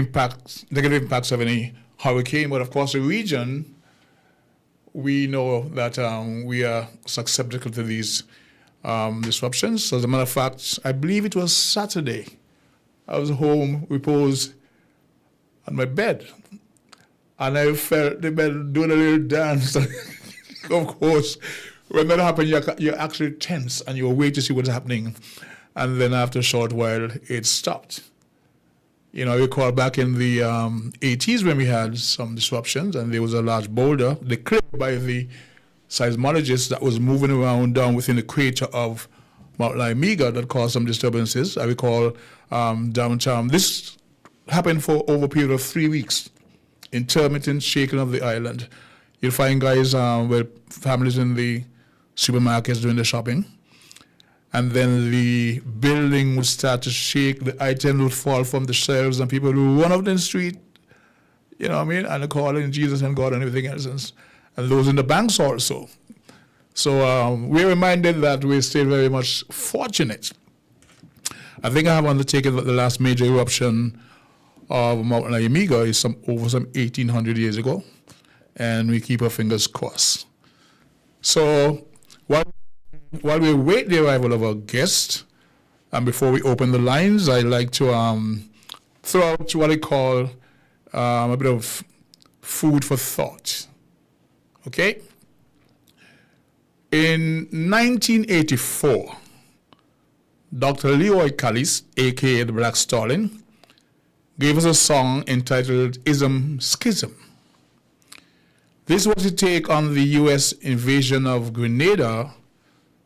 negative impacts of any hurricane, but of course the region, we know that we are susceptible to these disruptions. So as a matter of fact, I believe it was Saturday, I was home, reposed on my bed, and I felt the bed doing a little dance. Of course, when that happened, you're actually tense and you wait to see what's happening. And then after a short while, it stopped. You know, I recall back in the 80s when we had some disruptions and there was a large boulder declared by the seismologists that was moving around down within the crater of Mount Laimiga that caused some disturbances. I recall downtown. This happened for over a period of 3 weeks. Intermittent shaking of the island. You'll find guys with families in the supermarkets doing the shopping. And then the building would start to shake, the items would fall from the shelves, and people would run up the street, you know what I mean, and calling Jesus and God and everything else, and those in the banks also. So we're reminded that we're still very much fortunate. I think I have undertaken that the last major eruption of Mount Laimiga is over 1,800 years ago, and we keep our fingers crossed. So while we wait the arrival of our guest, and before we open the lines, I'd like to throw out what I call a bit of food for thought. Okay? In 1984, Dr. Leroy Callis, a.k.a. the Black Stalin, gave us a song entitled Ism Schism. This was a take on the U.S. invasion of Grenada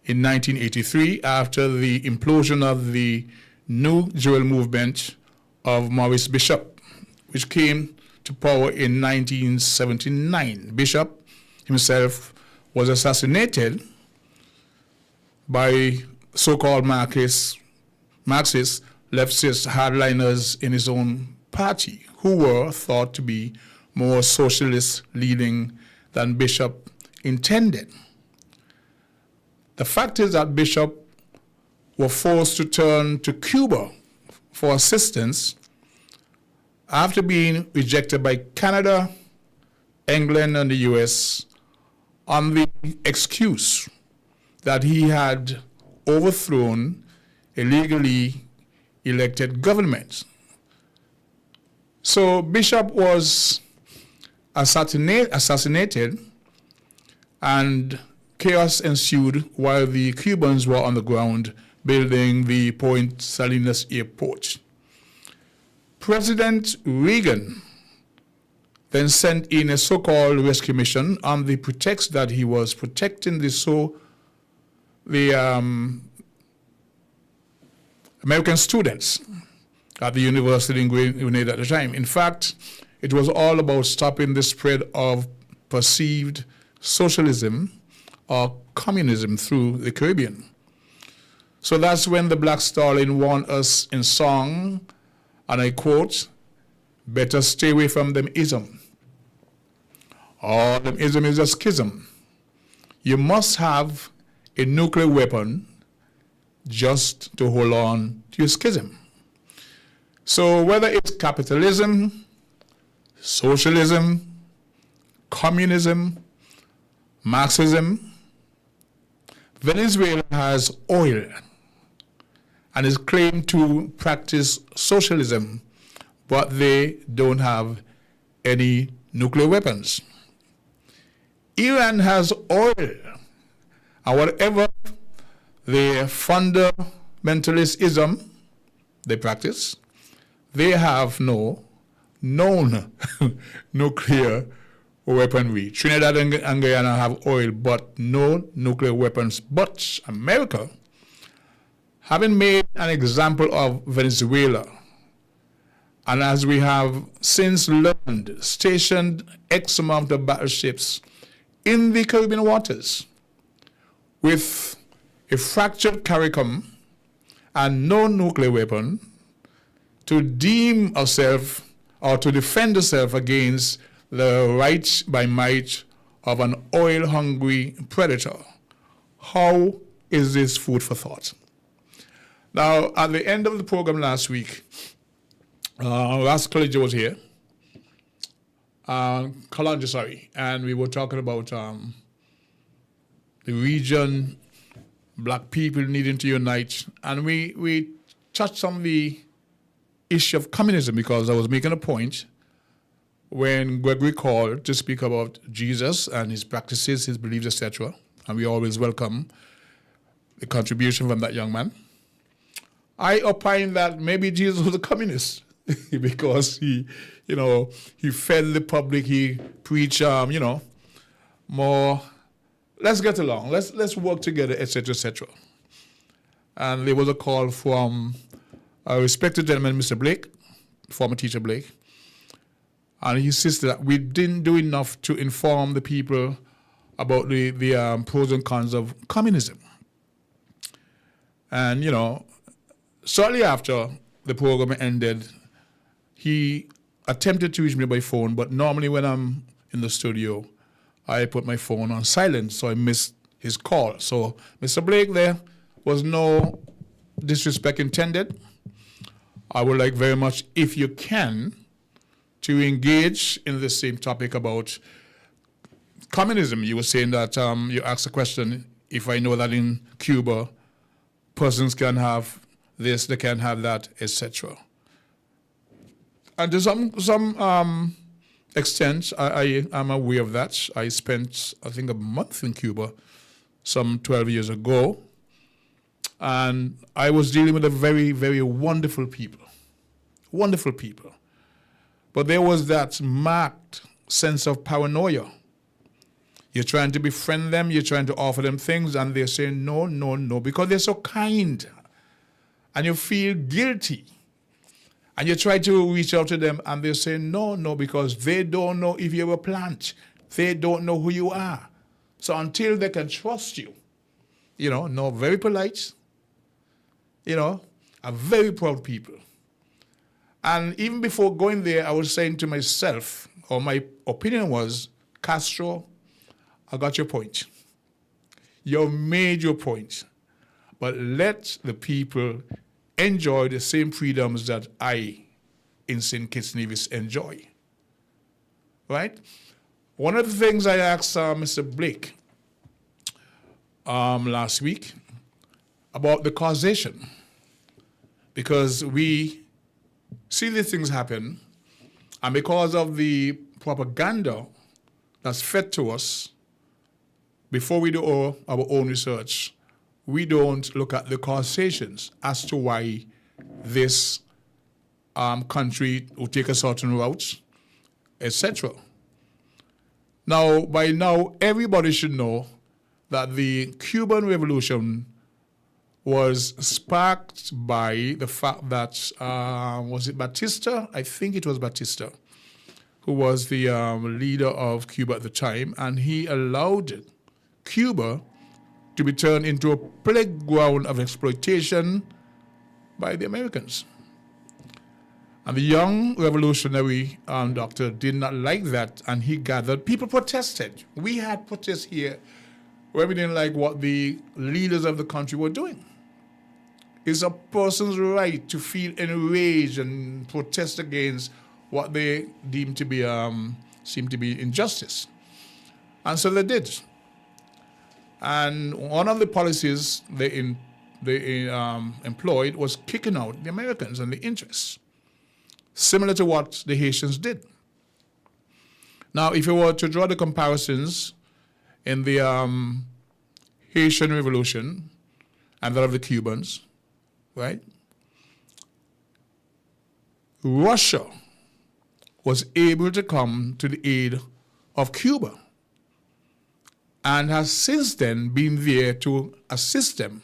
in 1983 after the implosion of the New Jewel movement of Maurice Bishop, which came to power in 1979. Bishop himself was assassinated by so-called Marxist leftist hardliners in his own party, who were thought to be more socialist leaning than Bishop intended. The fact is that Bishop were forced to turn to Cuba for assistance after being rejected by Canada, England, and the US on the excuse that he had overthrown a legally elected government. So Bishop was assassinated, and chaos ensued while the Cubans were on the ground building the Point Salinas airport. President Reagan then sent in a so-called rescue mission on the pretext that he was protecting the American students at the University in Grenada at the time. In fact, it was all about stopping the spread of perceived socialism or communism through the Caribbean. So that's when the Black Stalin warned us in song, and I quote, "Better stay away from them ism. All them ism is a schism. You must have a nuclear weapon just to hold on to your schism." So whether it's capitalism, socialism, communism, Marxism, Venezuela has oil and is claimed to practice socialism, but they don't have any nuclear weapons. Iran has oil, and whatever the fundamentalism they practice, they have no known nuclear weaponry. Trinidad and Guyana have oil, but no nuclear weapons. But America, having made an example of Venezuela, and as we have since learned, stationed X amount of battleships in the Caribbean waters with a fractured CARICOM and no nuclear weapon, to deem ourselves or to defend ourselves against the right by might of an oil-hungry predator. How is this food for thought? Now, at the end of the program last week, last college was here, Kalanja, sorry, and we were talking about the region, black people needing to unite, and we touched on the issue of communism because I was making a point when Gregory called to speak about Jesus and his practices, his beliefs, etc., and we always welcome the contribution from that young man. I opine that maybe Jesus was a communist because he fed the public, he preached, more, let's get along, let's work together, etc., etc. And there was a call from a respected gentleman, Mr. Blake, former teacher Blake, and he insisted that we didn't do enough to inform the people about the pros and cons of communism. And, shortly after the program ended, he attempted to reach me by phone, but normally when I'm in the studio, I put my phone on silent, so I missed his call. So, Mr. Blake, there was no disrespect intended. I would like very much, if you can, to engage in the same topic about communism. You were saying that you asked a question, if I know that in Cuba, persons can have this, they can have that, etc. And to some extent, I am aware of that. I spent, I think, a month in Cuba some 12 years ago, and I was dealing with a very, very wonderful people. Wonderful people. But there was that marked sense of paranoia. You're trying to befriend them, you're trying to offer them things, and they're saying no, no, no, because they're so kind. And you feel guilty. And you try to reach out to them, and they're saying no, no, because they don't know if you're a plant. They don't know who you are. So until they can trust you, no, very polite, are very proud people. And even before going there, I was saying to myself, or my opinion was, Castro, I got your point. You've made your point. But let the people enjoy the same freedoms that I, in St. Kitts Nevis, enjoy. Right? One of the things I asked Mr. Blake last week about the causation, because we see these things happen, and because of the propaganda that's fed to us, before we do our own research, we don't look at the causations as to why this country will take a certain route, etc. Now, by now, everybody should know that the Cuban Revolution was sparked by the fact that, was it Batista? I think it was Batista, who was the leader of Cuba at the time, and he allowed Cuba to be turned into a playground of exploitation by the Americans. And the young revolutionary doctor did not like that, and he gathered, people protested. We had protests here where we didn't like what the leaders of the country were doing. It's a person's right to feel enraged and protest against what they deem to be, seem to be injustice. And so they did. And one of the policies they employed was kicking out the Americans and the interests, similar to what the Haitians did. Now, if you were to draw the comparisons in the Haitian Revolution and that of the Cubans, right? Russia was able to come to the aid of Cuba and has since then been there to assist them.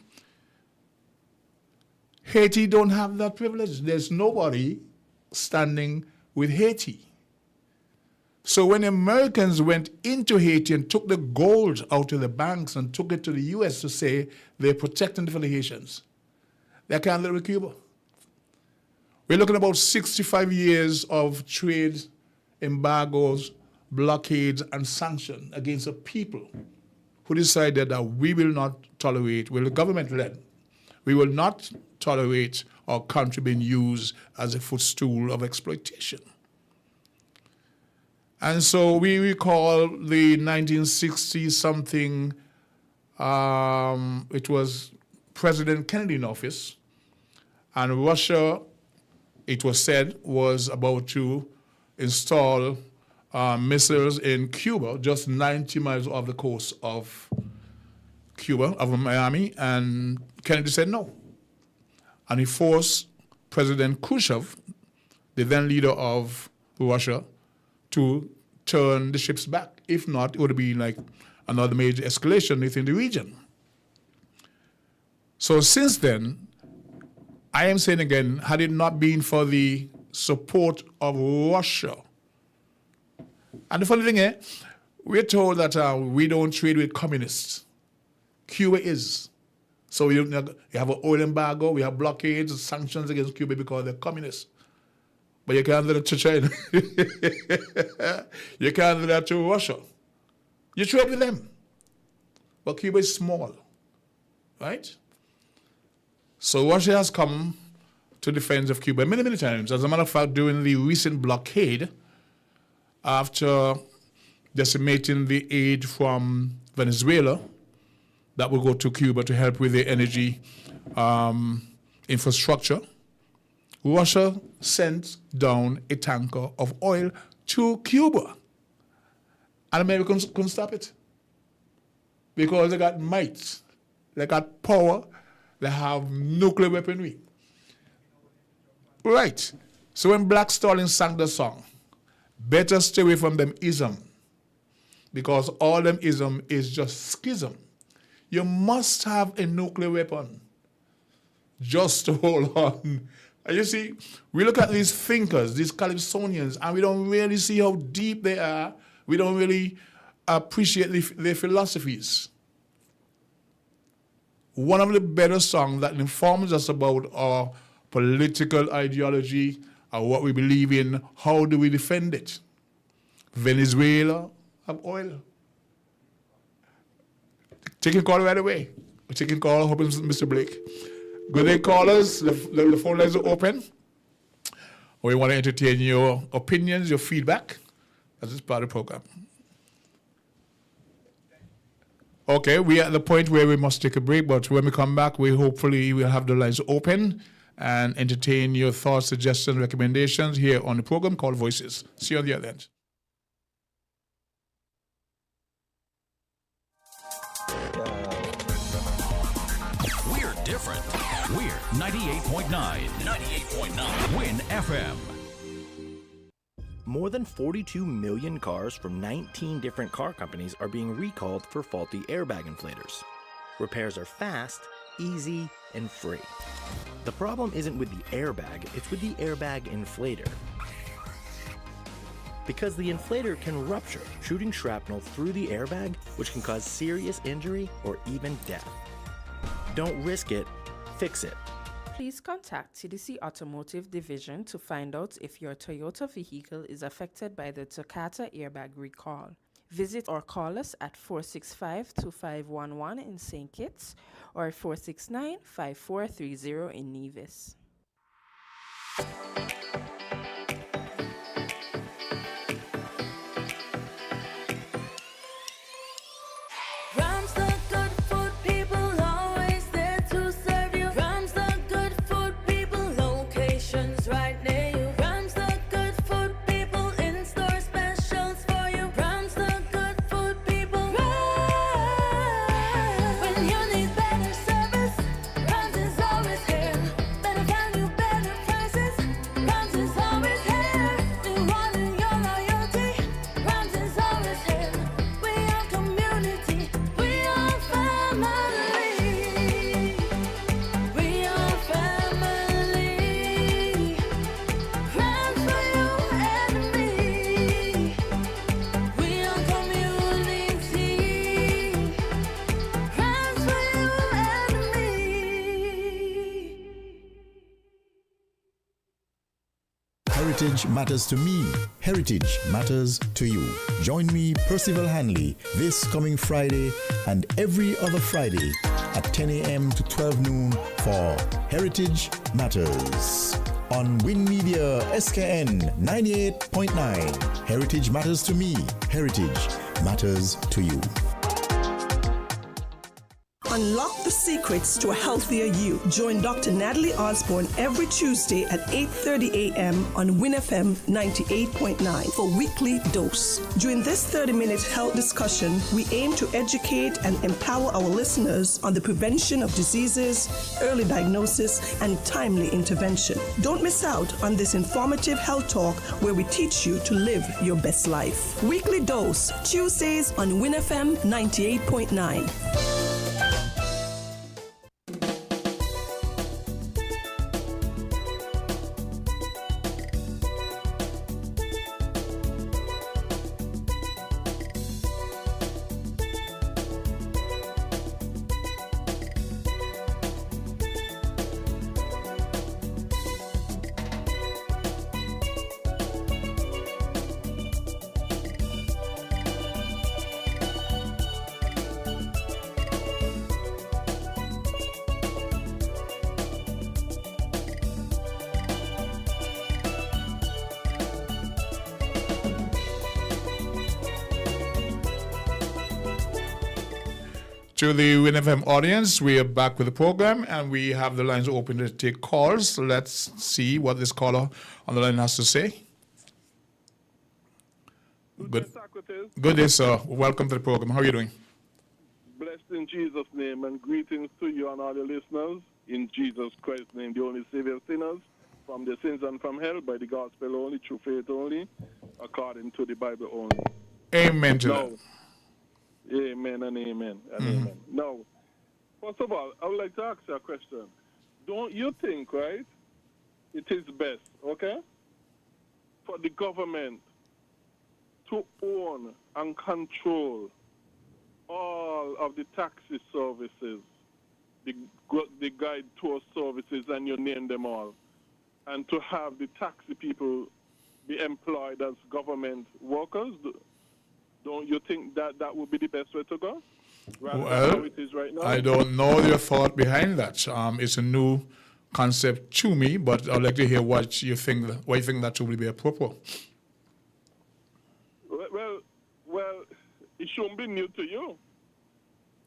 Haiti don't have that privilege. There's nobody standing with Haiti. So when Americans went into Haiti and took the gold out of the banks and took it to the U.S. to say they're protecting it for the Haitians, they can't live with Cuba. We're looking at about 65 years of trade embargoes, blockades, and sanctions against a people who decided that we will not tolerate, well, the government led, we will not tolerate our country being used as a footstool of exploitation. And so we recall the 1960-something, it was President Kennedy in office, and Russia, it was said, was about to install missiles in Cuba, just 90 miles off the coast of Cuba, of Miami, and Kennedy said no. And he forced President Khrushchev, the then leader of Russia, to turn the ships back. If not, it would be like another major escalation within the region. So since then, I am saying again, had it not been for the support of Russia, and the funny thing is, we're told that we don't trade with communists. Cuba is. So you have an oil embargo, we have blockades, sanctions against Cuba because they're communists. But you can't do that to China. You can't do that to Russia. You trade with them. But Cuba is small, right? So Russia has come to defense of Cuba many, many times. As a matter of fact, during the recent blockade, after decimating the aid from Venezuela that will go to Cuba to help with the energy infrastructure, Russia sent down a tanker of oil to Cuba. And Americans couldn't stop it. Because they got might, they got power, they have nuclear weaponry. Right. So when Black Stalin sang the song, better stay away from them ism, because all them ism is just schism. You must have a nuclear weapon just to hold on. And you see, we look at these thinkers, these Calypsonians, and we don't really see how deep they are. We don't really appreciate their philosophies. One of the better songs that informs us about our political ideology and what we believe in, how do we defend it? Venezuela have oil. Taking call right away. Taking call, hoping Mr. Blake. Good day, callers. The phone lines are open. We want to entertain your opinions, your feedback. As is part of the program. Okay, we are at the point where we must take a break, but when we come back, we hopefully will have the lines open and entertain your thoughts, suggestions, recommendations here on the program called Voices. See you on the other end. We're different. We're 98.9. 98.9. Win FM. More than 42 million cars from 19 different car companies are being recalled for faulty airbag inflators. Repairs are fast, easy, and free. The problem isn't with the airbag, it's with the airbag inflator. Because the inflator can rupture, shooting shrapnel through the airbag, which can cause serious injury or even death. Don't risk it, fix it. Please contact TDC Automotive Division to find out if your Toyota vehicle is affected by the Takata airbag recall. Visit or call us at 465-2511 in St. Kitts or 469-5430 in Nevis. When you need better service, Rams is always here. Better Heritage matters to me. Heritage matters to you. Join me, Percival Hanley, this coming Friday and every other Friday at 10 a.m. to 12 noon for Heritage Matters on Win Media SKN 98.9. Heritage matters to me. Heritage matters to you. Unlock the secrets to a healthier you. Join Dr. Natalie Osborne every Tuesday at 8:30 a.m. on WinFM 98.9 for Weekly Dose. During this 30-minute health discussion, we aim to educate and empower our listeners on the prevention of diseases, early diagnosis, and timely intervention. Don't miss out on this informative health talk where we teach you to live your best life. Weekly Dose, Tuesdays on WinFM 98.9. To the WinFM audience, we are back with the program and we have the lines open to take calls. So let's see what this caller on the line has to say. Good day, sir. Welcome to the program. How are you doing? Blessed in Jesus' name, and greetings to you and all the listeners. In Jesus Christ's name, the only Savior of sinners, from the sins and from hell, by the gospel only, through faith only, according to the Bible only. Amen to that. Amen and amen and amen. Now, first of all, I would like to ask you a question. Don't you think, right, it is best, okay, for the government to own and control all of the taxi services, the guide tour services, and you name them all, and to have the taxi people be employed as government workers? Don't you think that would be the best way to go? Rather than how it is right now? I don't know your thought behind that. It's a new concept to me, but I'd like to hear what you think. Why you think that would be appropriate? Well, it shouldn't be new to you.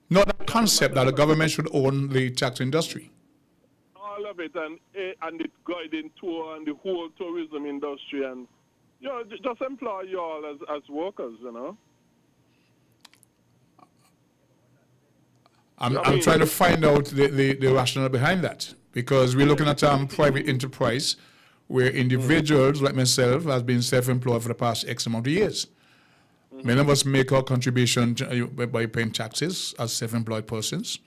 Not the concept that the government should own the taxi industry. All of it, and the guiding tour and the whole tourism industry, and just employ you all as workers, I'm trying to find out the rationale behind that, because we're looking at private enterprise where individuals like myself have been self-employed for the past X amount of years. Many of us make our contribution by paying taxes as self-employed persons.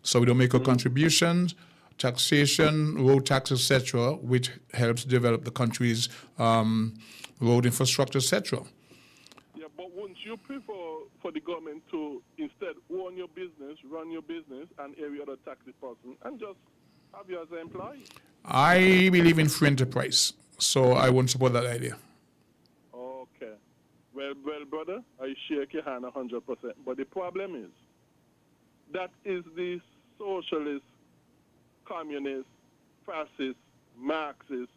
So we don't make our contributions, taxation, road tax, etc., which helps develop the country's road infrastructure, etc. Yeah, but wouldn't you prefer for the government to instead own your business, run your business, and every other taxi person, and just have you as an employee? I believe in free enterprise, so I won't support that idea. Okay. Well, brother, I shake your hand 100%. But the problem is, that is the socialist, communist, fascist, Marxist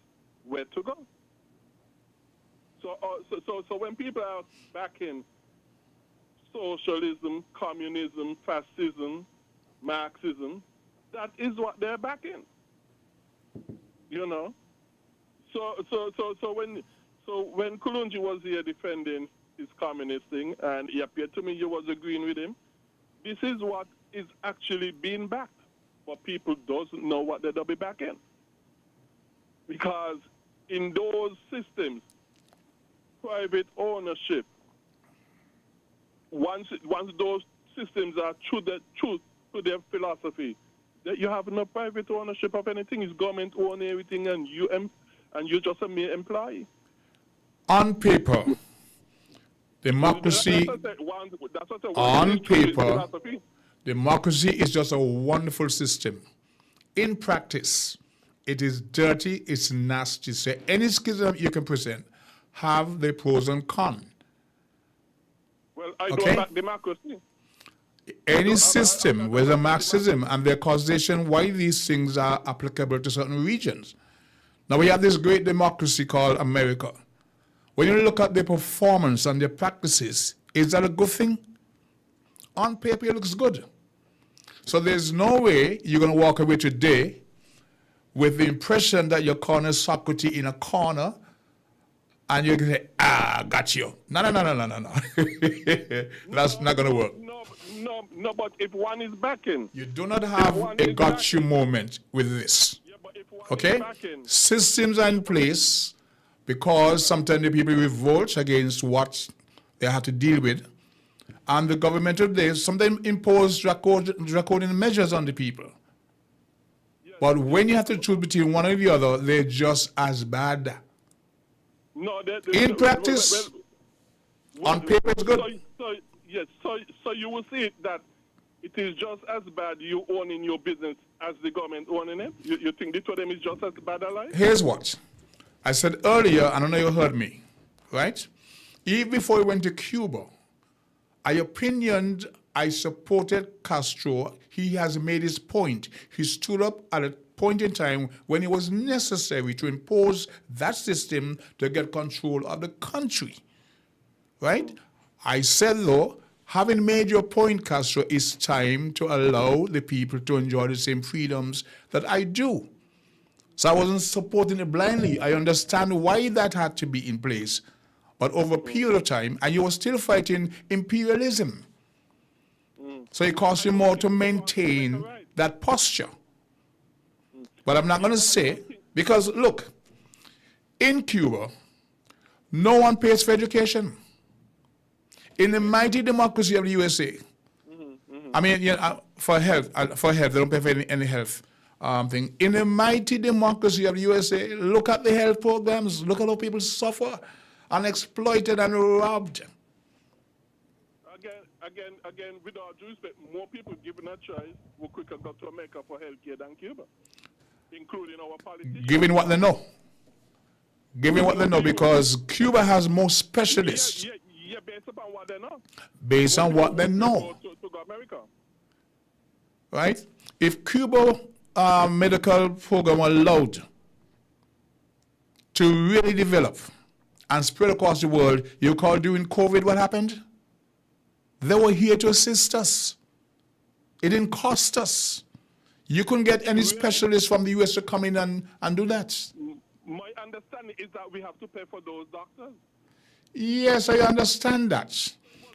way to go. So when people are backing socialism, communism, fascism, Marxism, that is what they're backing. So when Kulunji was here defending his communist thing, and it appeared to me you was agreeing with him, this is what is actually being backed. But people doesn't know what they'll be backing. Because in those systems, private ownership, once those systems are true to their philosophy, that you have no private ownership of anything. It's government own everything, and you're just a mere employee. On paper, democracy. On paper, democracy is just a wonderful system. In practice, It is dirty, it's nasty. So any schism you can present have the pros and cons. Well, I Okay. don't back democracy. Any system, whether Marxism and their causation, why these things are applicable to certain regions. Now we have this great democracy called America. When you look at their performance and their practices, is that a good thing? On paper, it looks good. So there's no way you're going to walk away today with the impression that you're corner Socrates in a corner and you're going to say, got you. No. That's not going to work. No, but if one is backing. You do not have a got you moment with this. Yeah, but if one Okay? is backing. Systems are in place because sometimes the people revolt against what they have to deal with. And the government today sometimes impose draconian measures on the people. But when you have to choose between one or the other, they're just as bad. No, In practice, on paper it's good. So you will see it that it is just as bad you owning your business as the government owning it? You think this for them is just as bad alike? Here's what. I said earlier, and I know you heard me, right? Even before we went to Cuba, I opinioned, I supported Castro. He has made his point. He stood up at a point in time when it was necessary to impose that system to get control of the country, right? I said, though, having made your point, Castro, it's time to allow the people to enjoy the same freedoms that I do. So I wasn't supporting it blindly. I understand why that had to be in place. But over a period of time, and you were still fighting imperialism. So it costs you more to maintain that posture. But I'm not going to say, because look, in Cuba, no one pays for education. In the mighty democracy of the USA, I mean, for health, they don't pay for any health thing. In the mighty democracy of the USA, look at the health programs, look at how people suffer and exploited and robbed. Again, with all due respect, more people given a choice will quicker go to America for healthcare than Cuba, including our politicians. Given what they know. Given what they know, because Cuba has more specialists. Yeah, based upon what they know. Based on what they know. To go America. Right? If Cuba medical program were allowed to really develop and spread across the world, you recall during COVID what happened? They were here to assist us. It didn't cost us. You couldn't get any specialists from the US to come in and do that. My understanding is that we have to pay for those doctors. Yes, I understand that.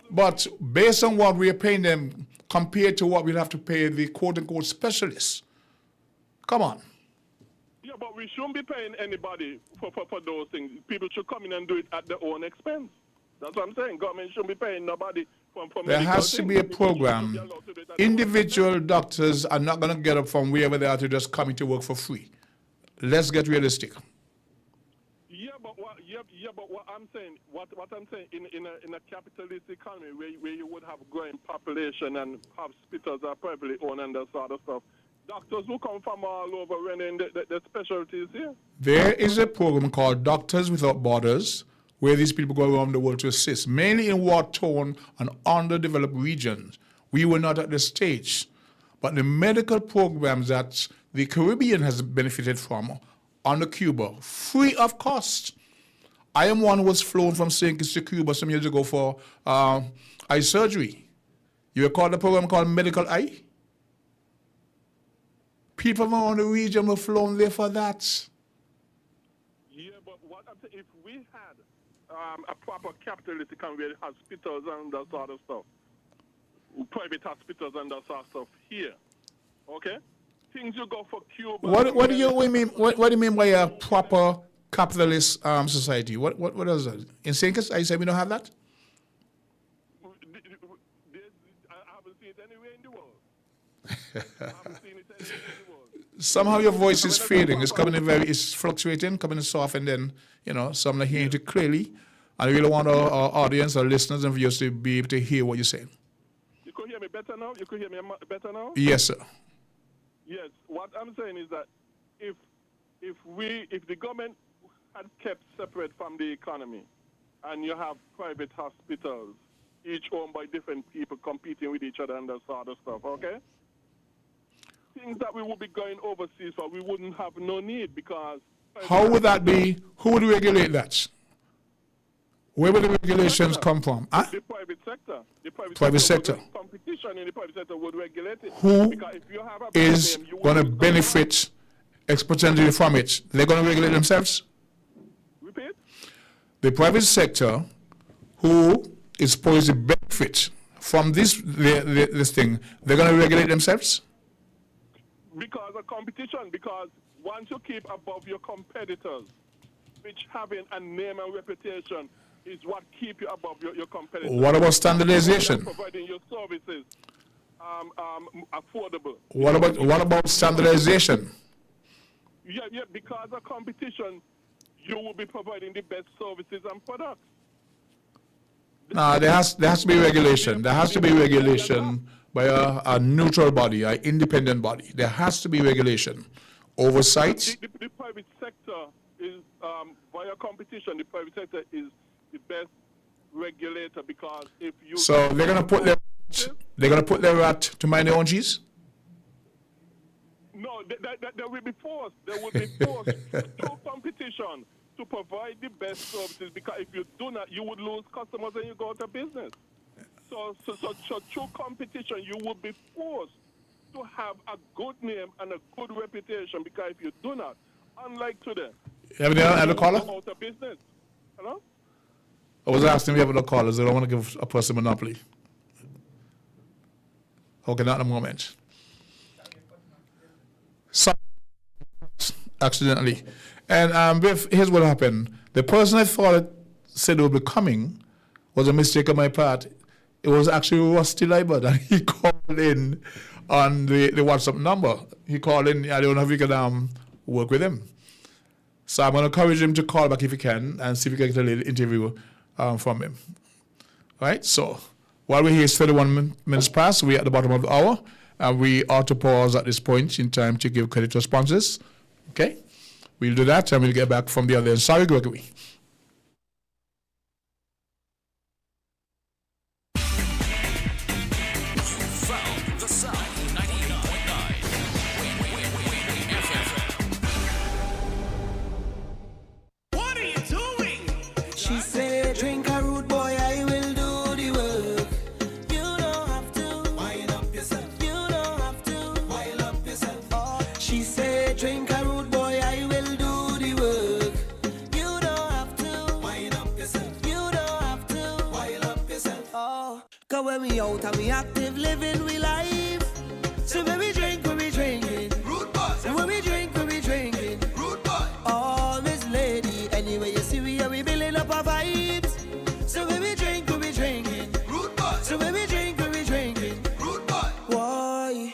But based on what we are paying them compared to what we'll have to pay the quote-unquote specialists, come on. Yeah, but we shouldn't be paying anybody for those things. People should come in and do it at their own expense. That's what I'm saying. Government shouldn't be paying nobody for There has to be a program. Individual doctors are not going to get up from wherever they are to just come into work for free. Let's get realistic. Yeah, but what I'm saying, in a capitalist economy where you would have growing population and hospitals are privately owned and that sort of stuff, doctors will come from all over running the specialties here. There is a program called Doctors Without Borders, where these people go around the world to assist, mainly in war-torn and underdeveloped regions. We were not at the stage. But the medical programs that the Caribbean has benefited from under Cuba, free of cost. I am one who was flown from St. Kitts to Cuba some years ago for eye surgery. You recall the program called Medical Eye? People from around the region were flown there for that. Yeah, but what I'm saying, if we had a proper capitalist economy with hospitals and that sort of stuff, private hospitals and that sort of stuff here, okay? Things you go for Cuba. What do you mean? What do you mean by a proper capitalist society? What is that? In St. Kitts, I said we don't have that. I haven't seen it anywhere in the world. I haven't seen it anywhere in the world. Somehow your voice is fading. It's coming in it's fluctuating, coming in soft, and then so I'm not hearing it clearly. I really want our audience, our listeners, and viewers to be able to hear what you're saying. You could hear me better now. You could hear me better now. Yes, sir. Yes, what I'm saying is that if if the government had kept separate from the economy, and you have private hospitals, each owned by different people competing with each other and that sort of stuff, okay? Things that we would be going overseas for, we wouldn't have no need because... How would that be? Who would regulate that? Where would the regulations come from? Huh? The private sector. The Private sector. Competition in the private sector would regulate it. Who Because if you have a is name, you going to will- benefit exponentially from it? They're going to regulate themselves? Repeat? The private sector, who is supposed to benefit from this thing, they're going to regulate themselves? Because of competition, because once you keep above your competitors, which having a name and reputation is what keep you above your competitors. What about standardization? Providing your services affordable. What about standardization? Yeah, because of competition, you will be providing the best services and products. No, there has to be regulation. There has to be regulation by a neutral body, an independent body. There has to be regulation. Oversight. The private sector is, via competition, the private sector is the best regulator because if you... So they're going to put their rat to mind their own cheese? No, they will be forced. They will be forced through competition to provide the best services because if you do not, you would lose customers and you go out of business. So through competition, you will be forced to have a good name and a good reputation because if you do not, unlike today, You have any caller? go out of business. Hello? I was asking if you have any callers. I don't want to give a person monopoly. Okay, not in a moment. So, accidentally. And here's what happened. The person I thought said would be coming was a mistake on my part. It was actually Rusty Libert, and he called in on the WhatsApp number. He called in. I don't know if you can work with him. So I'm going to encourage him to call back if he can and see if we can get a little interview from him. All right, so while we're here, it's 31 minutes past. We're at the bottom of the hour, and we ought to pause at this point in time to give credit to sponsors. Okay? We'll do that, and we'll get back from the other end. Sorry, Gregory. Found the sound 98.9. What are you doing? She said, drink a rude boy, I will do the work. You don't have to wind up yourself. You don't have to wind up yourself. Oh, she said, drink a rude boy, I will do the work. You don't have to wind up yourself. You don't have to wind up yourself. Oh, cause when we out and we active, living we life. So when we drink, we be drinking. Rude boy. So when we drink, we be drinking. Rude boy. Oh, Miss Lady, anyway you see we are we building up our vibes. So when we drink, we be drinking. Rude boy. So when we drink, we be drinking. Rude boy. Why?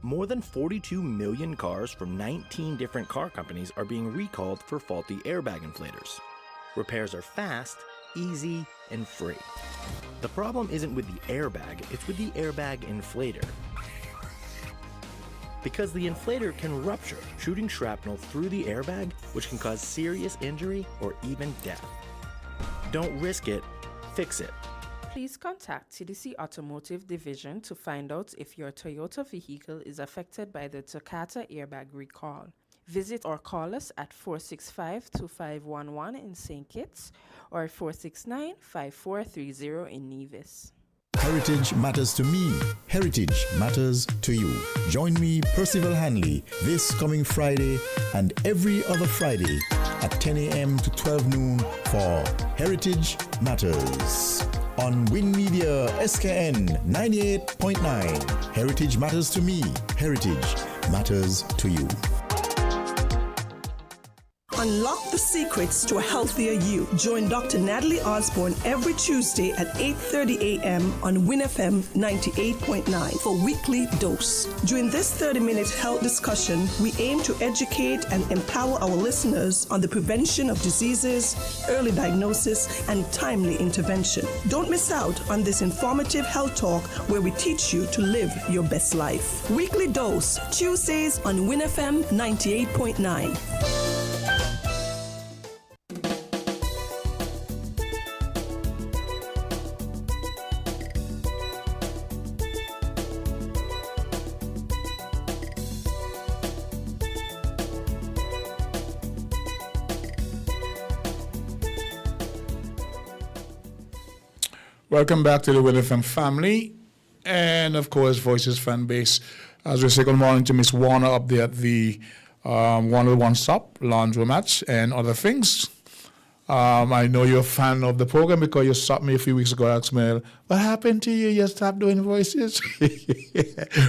More than 42 million cars from 19 different car companies are being recalled for faulty airbag inflators. Repairs are fast, easy, and free. The problem isn't with the airbag, it's with the airbag inflator. Because the inflator can rupture, shooting shrapnel through the airbag, which can cause serious injury or even death. Don't risk it, fix it. Please contact TDC Automotive Division to find out if your Toyota vehicle is affected by the Takata airbag recall. Visit or call us at 465-2511 in St. Kitts or 469-5430 in Nevis. Heritage matters to me. Heritage matters to you. Join me, Percival Hanley, this coming Friday and every other Friday at 10 a.m. to 12 noon for Heritage Matters on Win Media SKN 98.9. Heritage matters to me. Heritage matters to you. Unlock the secrets to a healthier you. Join Dr. Natalie Osborne every Tuesday at 8:30 a.m. on WinFM 98.9 for Weekly Dose. During this 30-minute health discussion, we aim to educate and empower our listeners on the prevention of diseases, early diagnosis, and timely intervention. Don't miss out on this informative health talk where we teach you to live your best life. Weekly Dose, Tuesdays on WinFM 98.9. Welcome back to the winnfm family and, of course, Voices fan base. As we say good morning to Miss Warner up there at the Warner One Stop, laundromat, and other things. I know you're a fan of the program because you stopped me a few weeks ago and asked me, what happened to you? You stopped doing voices?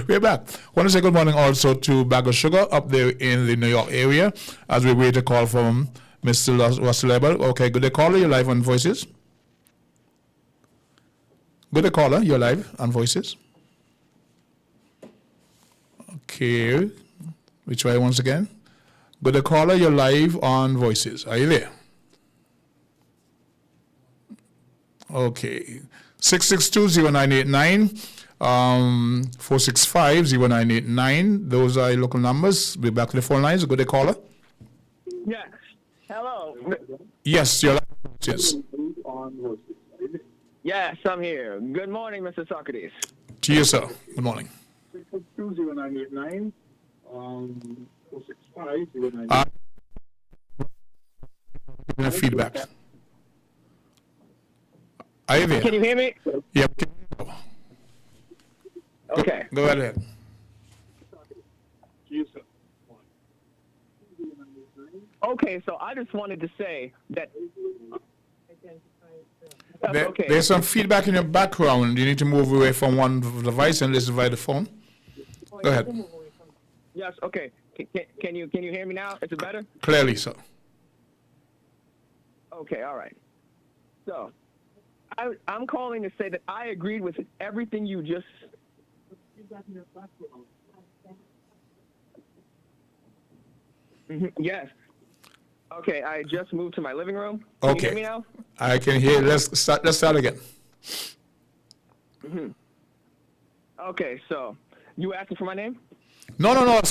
We're back. I want to say good morning also to Bag of Sugar up there in the New York area as we wait a call from Mr. Wasselebel. Okay, good day, caller. You're live on Voices. Good day, caller. You're live on Voices. Okay. We try once again. Good day, caller. You're live on Voices. Are you there? Okay. 662-0989, 465-0989. Those are local numbers. We're back to the phone lines. Good day, caller. Yes. Hello. Yes, you're live. Yes. Yes, I'm here. Good morning, Mr. Socrates. To you, sir. Good morning. 662-0989, 465-0989. Feedback. Are you there? Can you hear me? Yep. Okay. Go right ahead. Okay, so I just wanted to say that. Okay. There's some feedback in your background. You need to move away from one device and listen via the phone. Go ahead. Yes. Okay. Can you hear me now? Is it better? Clearly, sir. Okay. All right. So, I'm calling to say that I agreed with everything you just. Yes. Okay, I just moved to my living room. Can you hear me now? I can hear. Let's start again. Okay, so you asking for my name? No.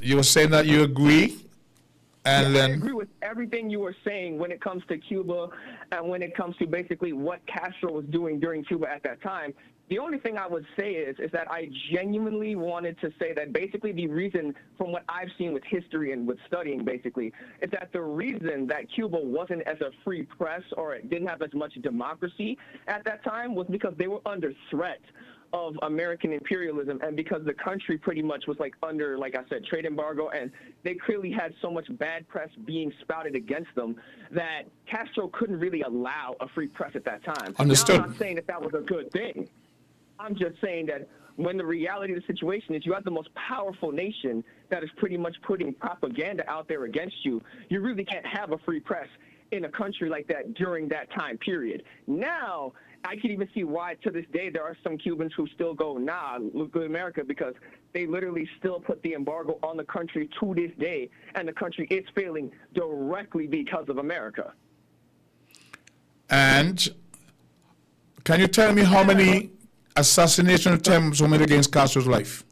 You were saying that you agree, and then I agree with everything you were saying when it comes to Cuba and when it comes to basically what Castro was doing during Cuba at that time. The only thing I would say is that I genuinely wanted to say that basically the reason, from what I've seen with history and with studying basically, is that the reason that Cuba wasn't as a free press or it didn't have as much democracy at that time was because they were under threat of American imperialism, and because the country pretty much was like under, like I said, trade embargo, and they clearly had so much bad press being spouted against them that Castro couldn't really allow a free press at that time. Understood. Now, I'm not saying that was a good thing. I'm just saying that when the reality of the situation is you have the most powerful nation that is pretty much putting propaganda out there against you, you really can't have a free press in a country like that during that time period. Now, I can even see why to this day there are some Cubans who still go, nah, look at America, because they literally still put the embargo on the country to this day, and the country is failing directly because of America. And can you tell me how many assassination attempts were made against Castro's life?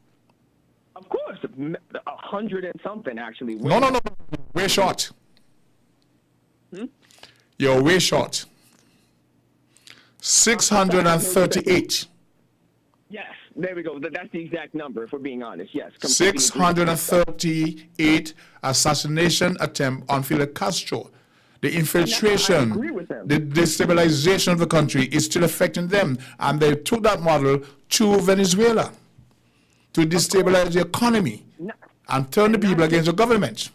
Of course, 100 and something, actually. No. Way short. You're way short. 638. Yes, there we go. That's the exact number, if we're being honest. Yes. 638 assassination attempt on Fidel Castro. The infiltration, the destabilization of the country is still affecting them. And they took that model to Venezuela to destabilize the economy and turn the people against the government.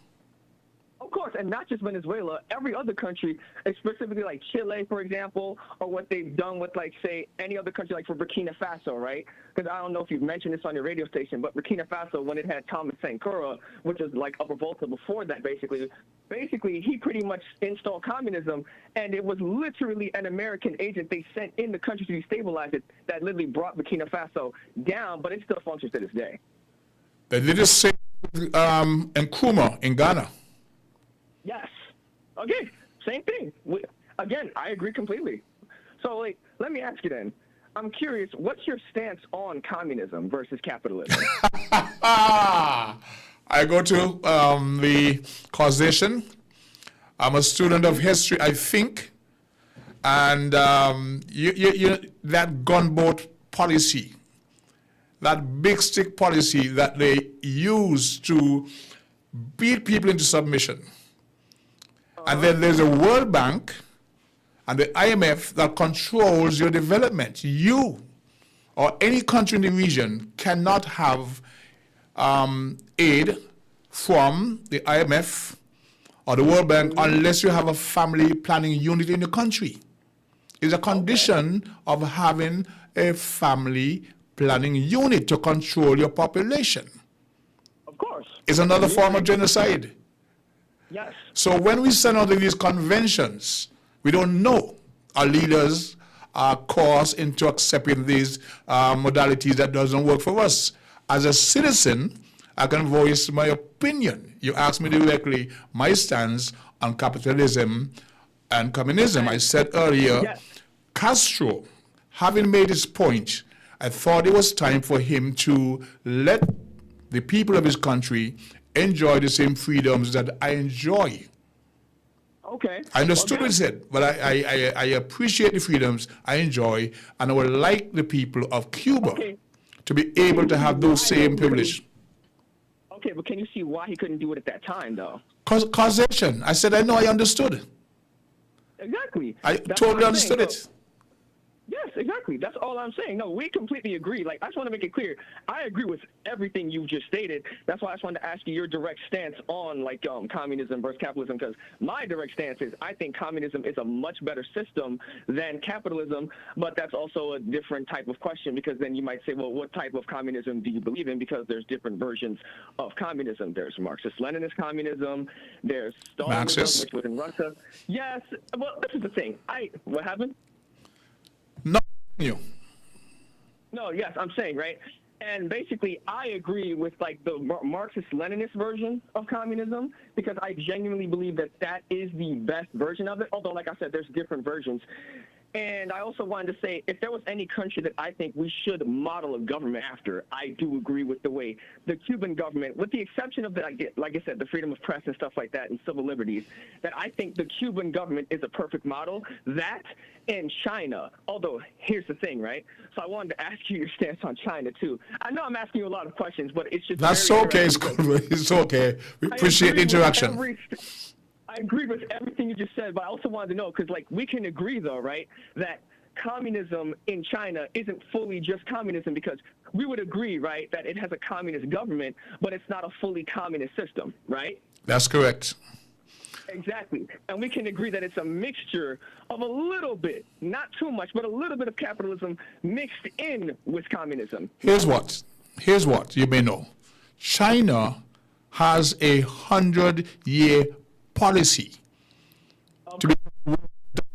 Of course, and not just Venezuela, every other country, specifically like Chile, for example, or what they've done with, like, say, any other country, like for Burkina Faso, right? Because I don't know if you've mentioned this on your radio station, but Burkina Faso, when it had Thomas Sankara, which was like a revolta before that, basically, he pretty much installed communism, and it was literally an American agent they sent in the country to destabilize it that literally brought Burkina Faso down, but it still functions to this day. They did the same in Nkrumah in Ghana. Yes. Okay, same thing. Again, I agree completely. So, like, let me ask you then. I'm curious, what's your stance on communism versus capitalism? I go to the causation. I'm a student of history, I think, and that gunboat policy, that big stick policy that they use to beat people into submission. And then there's a World Bank and the IMF that controls your development. You or any country in the region cannot have aid from the IMF or the World Bank unless you have a family planning unit in the country. It's a condition of having a family planning unit to control your population. Of course. It's another form of genocide. Yes. So when we send out these conventions, we don't know our leaders are coerced into accepting these modalities that doesn't work for us. As a citizen, I can voice my opinion. You asked me directly my stance on capitalism and communism. I said earlier, yes. Castro, having made his point, I thought it was time for him to let the people of his country enjoy the same freedoms that I enjoy. Okay. I understood what he said, but I appreciate the freedoms I enjoy, and I would like the people of Cuba to be able to have those same privileges. Okay, but can you see why he couldn't do it at that time, though? Causation. I said, I know, I understood. Exactly. I totally understood it. Yes, exactly. That's all I'm saying. No, we completely agree. Like, I just want to make it clear. I agree with everything you just stated. That's why I just wanted to ask you your direct stance on, like, communism versus capitalism, because my direct stance is I think communism is a much better system than capitalism, but that's also a different type of question, because then you might say, well, what type of communism do you believe in? Because there's different versions of communism. There's Marxist-Leninist communism. There's Stalinism, which was in Russia. Yes. Well, this is the thing. What happened? No, you. No, yes, I'm saying, right? And basically, I agree with, like, the Marxist-Leninist version of communism, because I genuinely believe that that is the best version of it, although, like I said, there's different versions. And I also wanted to say, if there was any country that I think we should model a government after, I do agree with the way the Cuban government, with the exception of, like I said, the freedom of press and stuff like that and civil liberties, that I think the Cuban government is a perfect model. That and China, although here's the thing, right? So I wanted to ask you your stance on China, too. I know I'm asking you a lot of questions, but it's just... That's okay. It's good. It's okay. We appreciate the interaction. I agree with everything you just said, but I also wanted to know, because, like, we can agree, though, right, that communism in China isn't fully just communism, because we would agree, right, that it has a communist government, but it's not a fully communist system, right? That's correct. Exactly. And we can agree that it's a mixture of a little bit, not too much, but a little bit of capitalism mixed in with communism. Here's what you may know. China has 100-year policy to be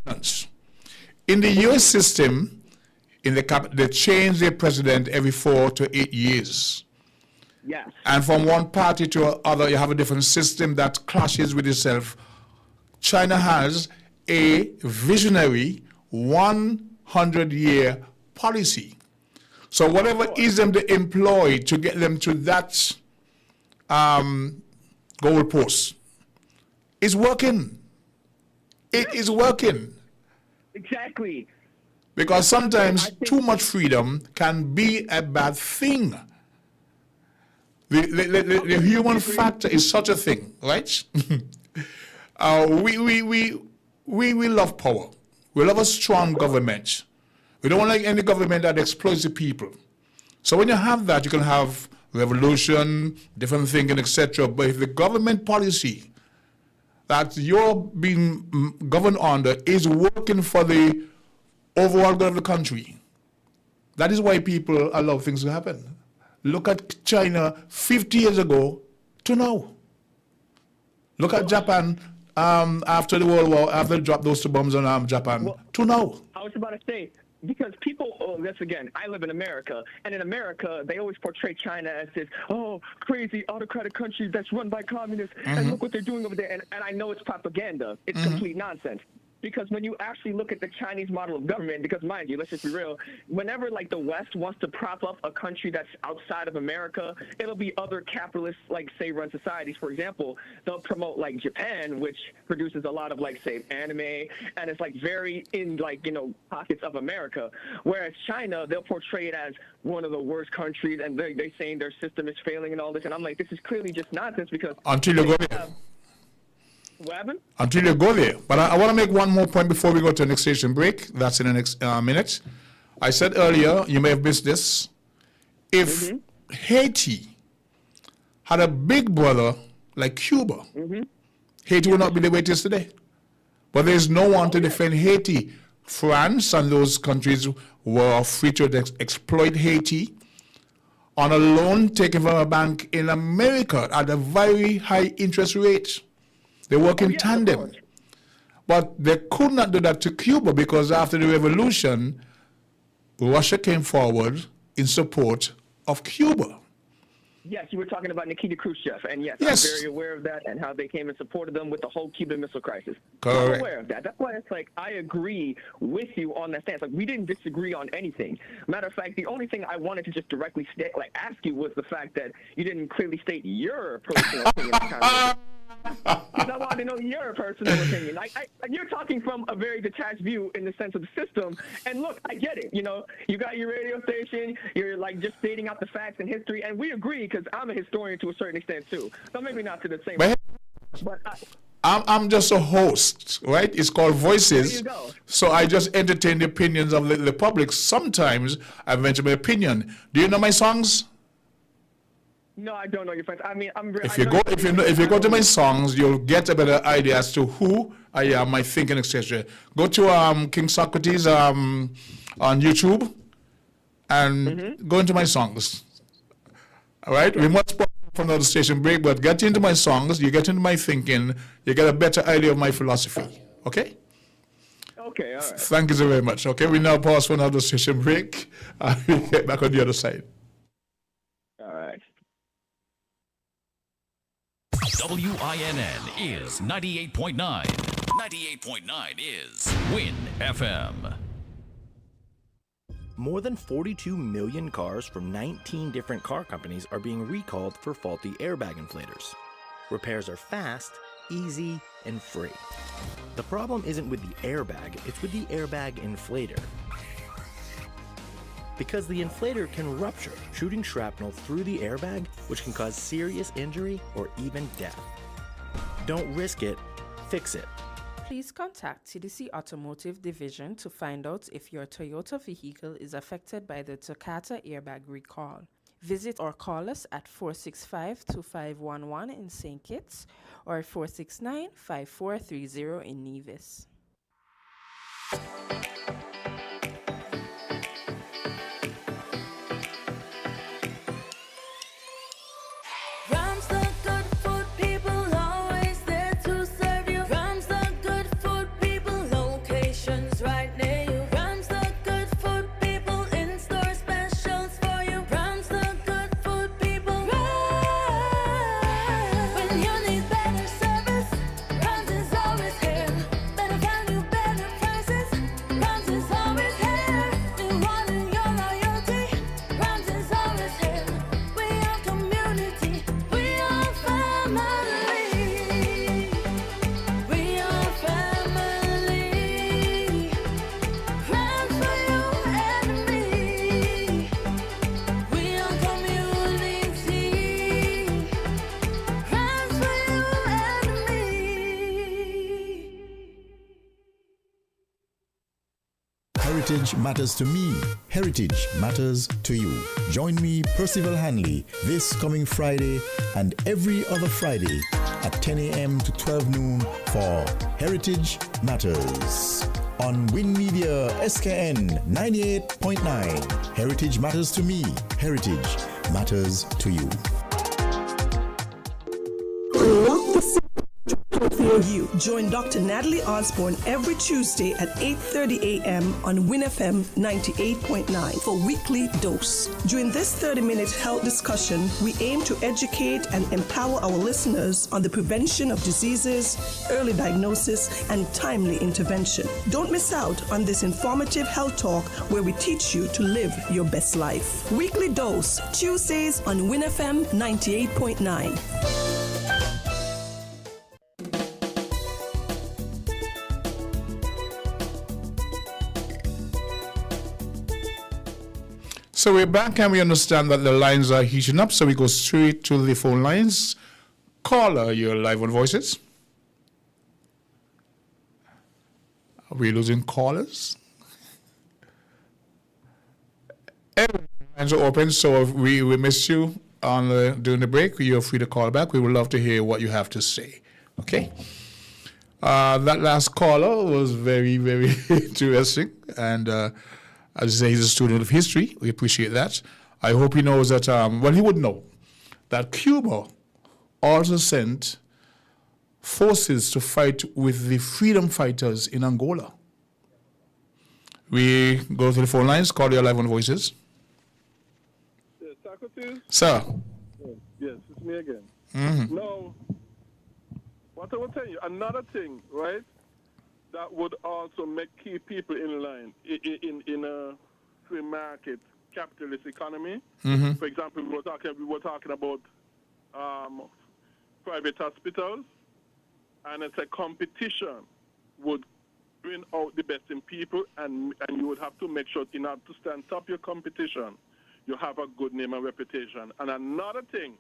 dominance. In the U.S. system, they change their president every 4 to 8 years. Yes. And from one party to another, you have a different system that clashes with itself. China has a visionary 100-year policy. So whatever ism they employ to get them to that goalpost is working. It is working. Exactly. Because sometimes too much freedom can be a bad thing. The human factor is such a thing, right? We love power. We love a strong government. We don't like any government that exploits the people. So when you have that, you can have revolution, different thinking, etc. But if the government policy that you're being governed under is working for the overall good of the country. That is why people allow things to happen. Look at China 50 years ago to now. Look at Japan after the World War, after they dropped those two bombs on Japan, to now. I was about to say, because people, that's again, I live in America, and in America, they always portray China as this, crazy autocratic country that's run by communists, and look what they're doing over there. And I know it's propaganda. It's complete nonsense. Because when you actually look at the Chinese model of government, because mind you, let's just be real, whenever like the West wants to prop up a country that's outside of America, it'll be other capitalists, like say run societies. For example, they'll promote like Japan, which produces a lot of like say anime, and it's like very in like, pockets of America. Whereas China, they'll portray it as one of the worst countries, and they're saying their system is failing and all this. And I'm like, this is clearly just nonsense because until you go there. What happened? Until you go there. But I want to make one more point before we go to the next station break. That's in the next minute. I said earlier, you may have missed this. If Haiti had a big brother like Cuba, Haiti would not be the way it is today. But there's no one to defend Haiti. France and those countries were free to exploit Haiti on a loan taken from a bank in America at a very high interest rate. They work in tandem. But they could not do that to Cuba because after the revolution, Russia came forward in support of Cuba. Yes, you were talking about Nikita Khrushchev, and yes, Yes. I'm very aware of that and how they came and supported them with the whole Cuban Missile Crisis. Correct. I'm aware of that. That's why it's like I agree with you on that stance. Like we didn't disagree on anything. Matter of fact, the only thing I wanted to just directly ask you was the fact that you didn't clearly state your personal opinion. Because I wanted to know your personal opinion. You're talking from a very detached view in the sense of the system. And look, I get it. You got your radio station. You're like just stating out the facts and history, and we agree because I'm a historian to a certain extent too. So maybe not to the same. But I'm just a host, right? It's called Voices. There you go. So I just entertain the opinions of the public. Sometimes I venture my opinion. Do you know my songs? No, I don't know your friends. I mean, If you go to my songs, you'll get a better idea as to who I am, my thinking, etc. Go to King Socrates on YouTube and go into my songs. All right, we must pause from the station break, but get into my songs, you get into my thinking, you get a better idea of my philosophy. Okay? Okay, all right. Thank you so very much. Okay, we now pause for another station break. We'll get back on the other side. All right. WINN is 98.9. 98.9 is Win FM. More than 42 million cars from 19 different car companies are being recalled for faulty airbag inflators. Repairs are fast, easy, and free. The problem isn't with the airbag, it's with the airbag inflator. Because the inflator can rupture, shooting shrapnel through the airbag, which can cause serious injury or even death. Don't risk it, fix it. Please contact TDC Automotive Division to find out if your Toyota vehicle is affected by the Takata airbag recall. Visit or call us at 465-2511 in St. Kitts or 469-5430 in Nevis. Heritage matters to me. Heritage matters to you. Join me, Percival Hanley, this coming Friday and every other Friday at 10 a.m. to 12 noon for Heritage Matters on Win Media SKN 98.9. Heritage matters to me. Heritage matters to you. You join Dr. Natalie Osborne every Tuesday at 8:30 a.m. on WinFM 98.9 for Weekly Dose. During this 30-minute health discussion, we aim to educate and empower our listeners on the prevention of diseases, early diagnosis, and timely intervention. Don't miss out on this informative health talk where we teach you to live your best life. Weekly Dose, Tuesdays on WinFM 98.9. So we're back and we understand that the lines are heating up, so we go straight to the phone lines. Caller, you're live on Voices. Are we losing callers? Every lines are open, so if we missed you during the break, you're free to call back. We would love to hear what you have to say. Okay? That last caller was very, very interesting, and as I say, he's a student of history. We appreciate that. I hope he knows that, he would know that Cuba also sent forces to fight with the freedom fighters in Angola. We go to the phone lines, call your live on Voices. Yes, Socrates? Sir. Yes, it's me again. Mm-hmm. Now, what I will tell you, another thing, right, that would also keep people in line in a free market capitalist economy. Mm-hmm. For example, we were talking about private hospitals, and it's a competition would bring out the best in people, and you would have to make sure in order to stand top your competition, you have a good name and reputation. And another thing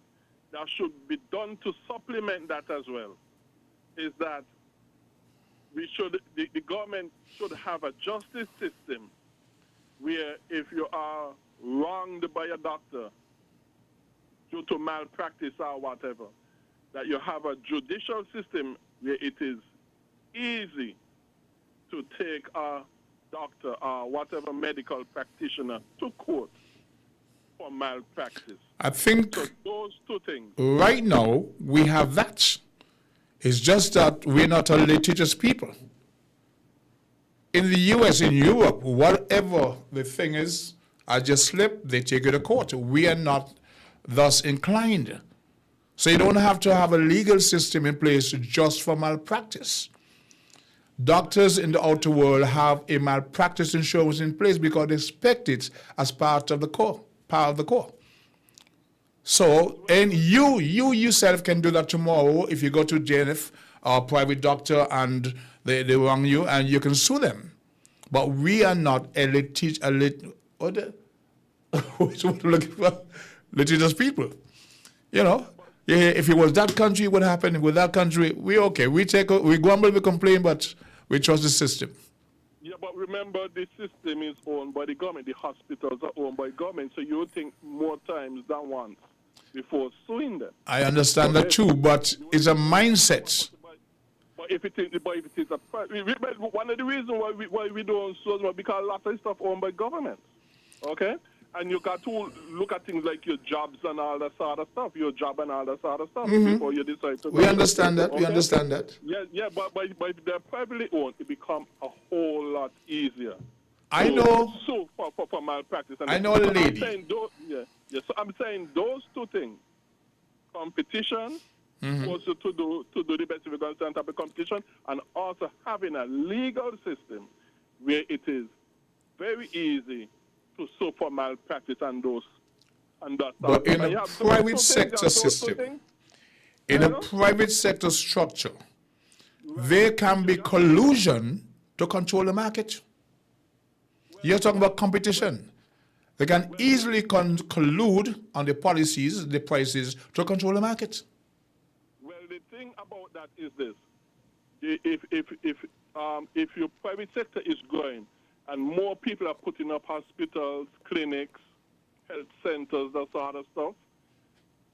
that should be done to supplement that as well is that the government should have a justice system where if you are wronged by a doctor due to malpractice or whatever, that you have a judicial system where it is easy to take a doctor or whatever medical practitioner to court for malpractice. I think so those two things. Right now we have that. It's just that we're not a litigious people. In the US, in Europe, whatever the thing is, I just slip, they take you to court. We are not thus inclined. So you don't have to have a legal system in place just for malpractice. Doctors in the outer world have a malpractice insurance in place because they expect it as part of the core. So, and you yourself can do that tomorrow if you go to JNF or a private doctor and they wrong you, and you can sue them. But we are not litigious people. You know, if it was that country, what happened with that country? We okay. We grumble, we complain, but we trust the system. Yeah, but remember, the system is owned by the government. The hospitals are owned by government, so you think more times than once before suing them. I understand that too, but it's a mindset. But if it is a one of the reasons why we don't sue them because a lot of stuff owned by government. Okay? And you got to look at things like your jobs and all that sort of stuff, before you decide to. We understand that. Okay? We understand that. Yeah, but if they're privately owned, it becomes a whole lot easier. I know. So for malpractice. And I know a lady. So I'm saying those two things: competition, also to do the best if you're going to stand up a competition, and also having a legal system where it is very easy to sue for malpractice and those and that. But in a private sector system, in a private sector structure, there can be collusion to control the market. You're talking about competition. They can easily collude on the policies, the prices, to control the market. Well, the thing about that is this: if your private sector is growing and more people are putting up hospitals, clinics, health centers, that sort of stuff,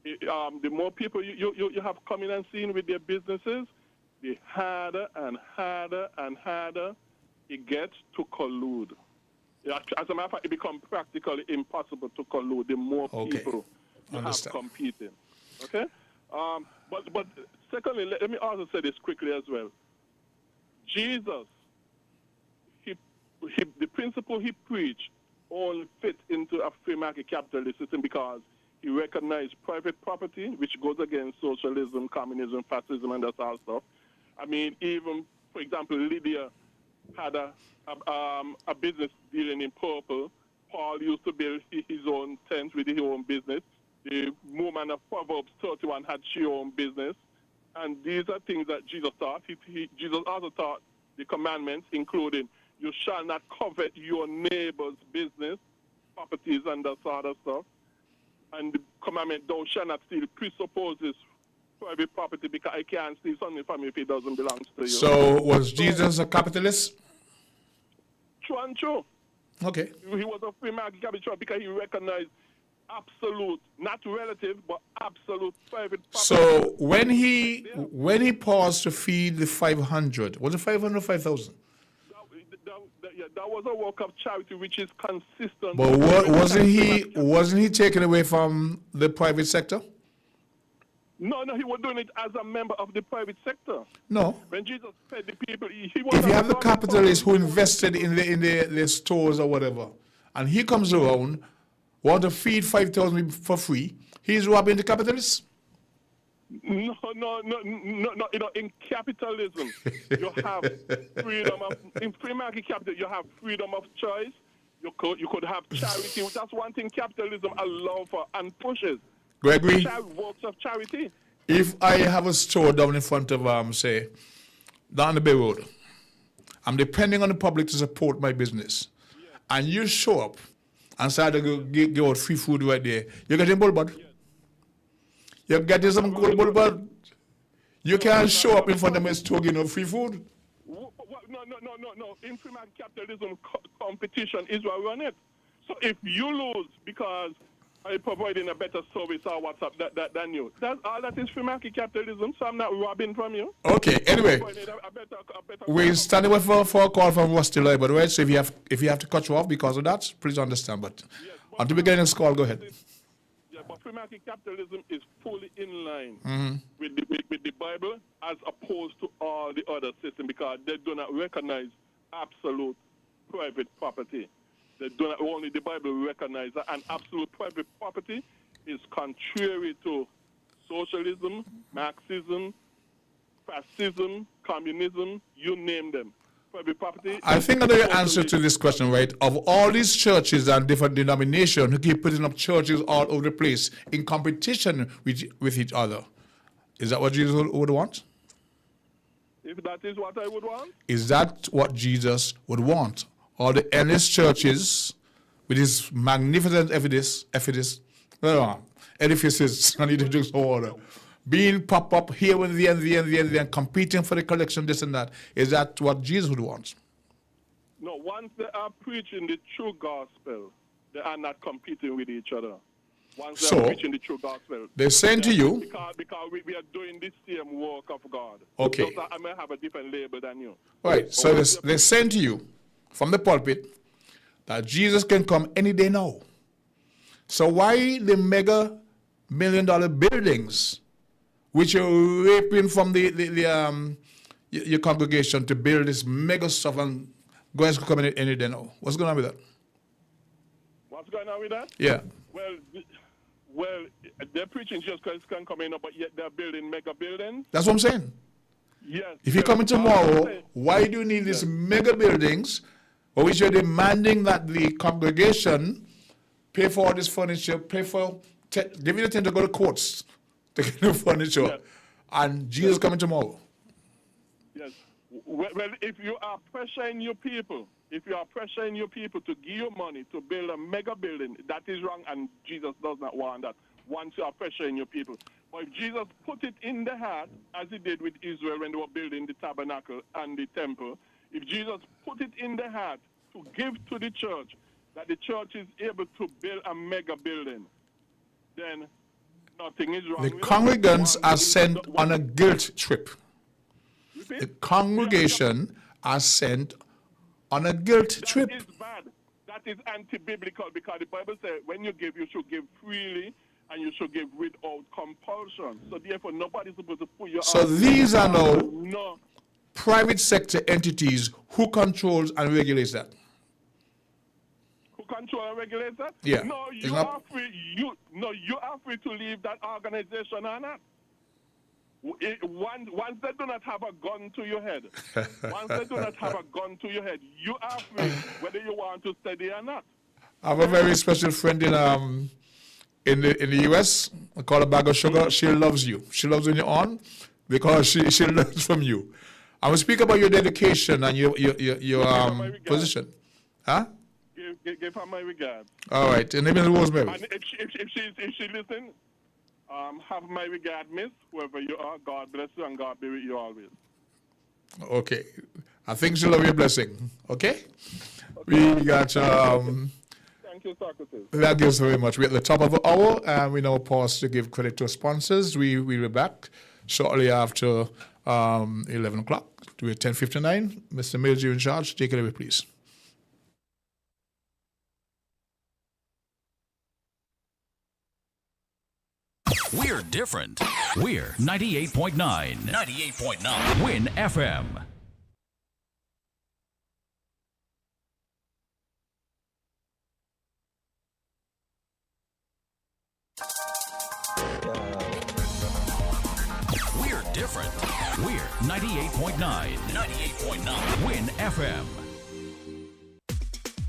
the more people you have coming and seeing with their businesses, the harder and harder and harder it gets to collude. As a matter of fact, it becomes practically impossible to collude the more people you have competing. Okay? But secondly, let me also say this quickly as well. Jesus, the principle he preached only fit into a free market capitalist system because he recognized private property, which goes against socialism, communism, fascism, and that sort of stuff. I mean, even, for example, Lydia had a business dealing in purple. Paul used to build his own tent with his own business. The woman of Proverbs 31 had her own business. And these are things that Jesus taught. Jesus also taught the commandments, including you shall not covet your neighbor's business, properties, and that sort of stuff. And the commandment, thou shalt not steal, presupposes private property because I can't steal something from you if it doesn't belong to you. So was Jesus a capitalist? True and true. Okay. He was a free market capitalist because he recognized absolute, not relative, but absolute private property. So when he paused to feed the 500, was it 500 or 5,000? That was a work of charity which is consistent. But wasn't he taken away from the private sector? No, he was doing it as a member of the private sector. No. When Jesus fed the people, he was. If you have the capitalists who invested in the stores or whatever, and he comes around, want to feed 5,000 for free, he's robbing the capitalists? No. You know, in capitalism, you have freedom of. In free market capital, you have freedom of choice. You could have charity. That's one thing capitalism allows for and pushes. Gregory, works of charity. If I have a store down in front of, say, down the Bay Road, I'm depending on the public to support my business, and you show up and start to give out free food right there, you're getting bullbud. You're getting some good bullbud. You can't show up in front of my store giving out free food. No. In free market capitalism, competition is what run it. So if you lose because I'm providing a better service or what's up than you, that's all that is free market capitalism, so I'm not robbing from you. Okay, anyway, we're standing with for a call from Rusty Loy, by the way, so if you have to cut you off because of that, please understand. But until we get this call, go ahead. Yeah, but free market capitalism is fully in line with the Bible as opposed to all the other systems because they do not recognize absolute private property. They do not, only the Bible recognizes that, and absolute private property is contrary to socialism, Marxism, fascism, communism, you name them. Private property. I think I know your answer to this question, right? Of all these churches and different denominations who keep putting up churches all over the place in competition with each other, is that what Jesus would want? If that is what I would want? Is that what Jesus would want? Or the endless churches with his magnificent edifices, I need to drink some water, being pop up here and there, competing for the collection, this and that. Is that what Jesus would want? No, once they are preaching the true gospel, they are not competing with each other. Once they are preaching the true gospel. They're saying to you... Because we are doing the same work of God. Okay. So I may have a different label than you. Right, so they're saying to you, from the pulpit, that Jesus can come any day now. So why the mega $1 million buildings, which you're raping from your congregation to build this mega stuff and guys can come in any day now? What's going on with that? What's going on with that? Yeah. Well, they're preaching just because can come in, but yet they're building mega buildings. That's what I'm saying. Yes. If you're coming tomorrow, why do you need these mega buildings, for which you're demanding that the congregation pay for all this furniture, give you the time to go to courts to get the furniture, and Jesus coming tomorrow? Yes. Well, if you are pressuring your people, to give you money to build a mega building, that is wrong, and Jesus does not want that. Once you are pressuring your people. But if Jesus put it in the heart, as he did with Israel when they were building the tabernacle and the temple, if Jesus put it in the heart to give to the church, that the church is able to build a mega building, then Nothing is wrong The with congregants it. are sent on a guilt trip. Repeat? The congregation are sent on a guilt trip. That is bad. That is anti-biblical because the Bible says when you give, you should give freely and you should give without compulsion. So therefore, nobody's supposed to put you So on. these are now No. private sector entities. Who controls and regulates that? Who control and regulate that? Yeah. No, It's you not- are free. You are free to leave that organization or not. Once they do not have a gun to your head, you are free whether you want to stay there or not. I have a very special friend in the US called a bag of sugar. She loves you. She loves when you're on because she learns from you. I will speak about your dedication and your position. Huh? Give her my regards. All right. Her name is Rosemary. And if she listen, have my regard, miss. Whoever you are, God bless you and God be with you always. Okay. I think she'll love your blessing. Okay? We got Thank you, Socrates. Thank you so very much. We're at the top of the hour, and we now pause to give credit to our sponsors. We'll be back shortly after 11 o'clock. We're 10:59. Mr. Major in charge, take it away, please. We're different. We're 98.9. 98.9. Win FM. We're different. We're 98.9. 98.9. Win FM.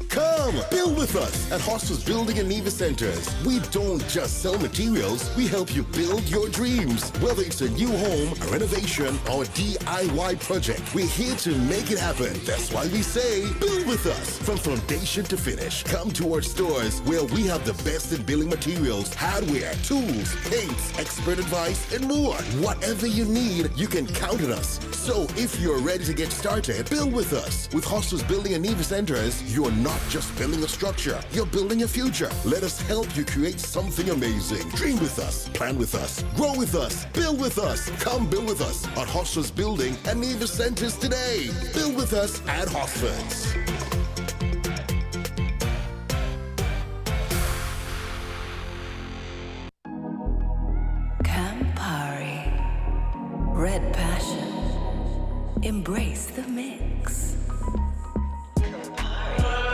Come, build with us at Hostels Building and Nevis Centers. We don't just sell materials, we help you build your dreams. Whether it's a new home, a renovation, or a DIY project, we're here to make it happen. That's why we say, build with us. From foundation to finish, come to our stores where we have the best in building materials, hardware, tools, paints, expert advice, and more. Whatever you need, you can count on us. So if you're ready to get started, build with us. With Hostels Building and Nevis Centers, you're not just building a structure, you're building a future. Let us help you create something amazing. Dream with us, plan with us, grow with us, build with us. Come build with us at Hostels Building and Nevis Centers today. Build with us at Hostels. Campari, Red Passion, embrace the mix.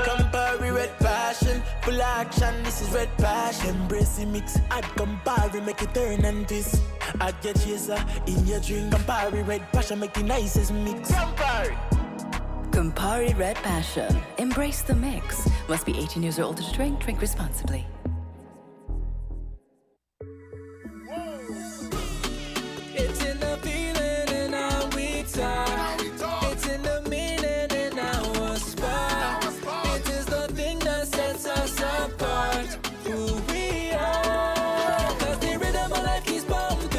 Campari Red Passion, full action, this is Red Passion. Embrace the mix, add Campari, make it turn and twist. Add your chaser in your drink. Campari Red Passion, make the nicest mix. Campari! Campari Red Passion, embrace the mix. Must be 18 years or older to drink. Drink responsibly. It's in the feeling in our we talk. It's in the meaning in our spot. It is the thing that sets us apart. Who we are. Cause the rhythm of life keeps pumping.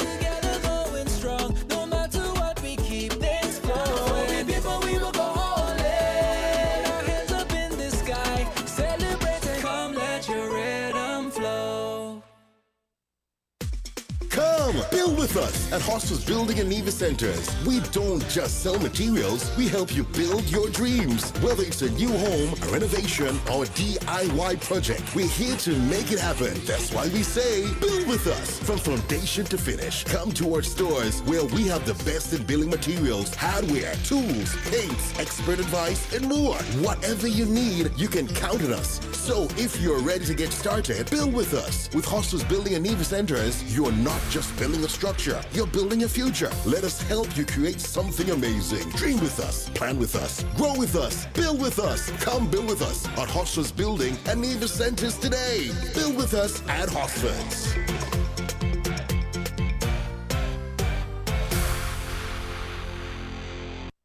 Together going strong. No matter what, we keep things flowing. Before we will go all in. Our hands up in the sky. Celebrating. Come let your rhythm flow. Come, build with us at Hostels Building and Nevis Centers. We don't just sell materials, we help you build your dreams. Whether it's a new home, a renovation, or a DIY project, we're here to make it happen. That's why we say, build with us. From foundation to finish, come to our stores where we have the best in building materials, hardware, tools, paints, expert advice, and more. Whatever you need, you can count on us. So if you're ready to get started, build with us. With Hostels Building and Nevis Centers, you're not just building a structure, you're building a future. Let us help you create something amazing. Dream with us, plan with us, grow with us, build with us. Come build with us at Hostels Building and Nevis Centers today. Build with us at Hostels.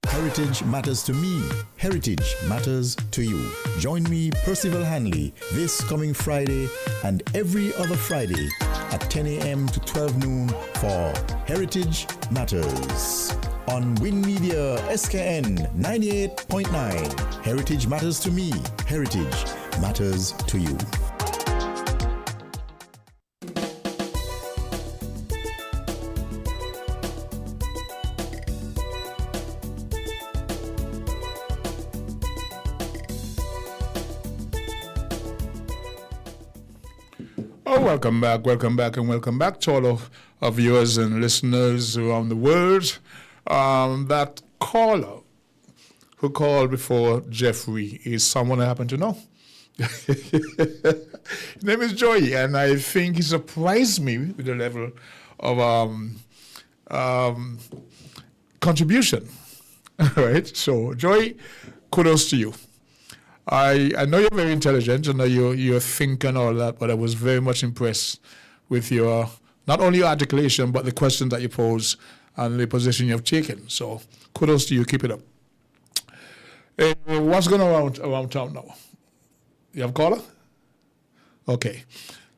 Heritage matters to me. Heritage matters to you. Join me, Percival Hanley, this coming Friday and every other Friday at 10 a.m. to 12 noon for Heritage Matters on Win Media SKN 98.9. Heritage matters to me. Heritage matters to you. Oh, welcome back, and welcome back to all of our viewers and listeners around the world. That caller who called before Jeffrey is someone I happen to know. His name is Joy, and I think he surprised me with the level of contribution. Right? So, Joy, kudos to you. I know you're very intelligent, I know you think and all that, but I was very much impressed with your, not only your articulation, but the questions that you pose and the position you've taken. So kudos to you. Keep it up. What's going on around town now? You have a caller? Okay.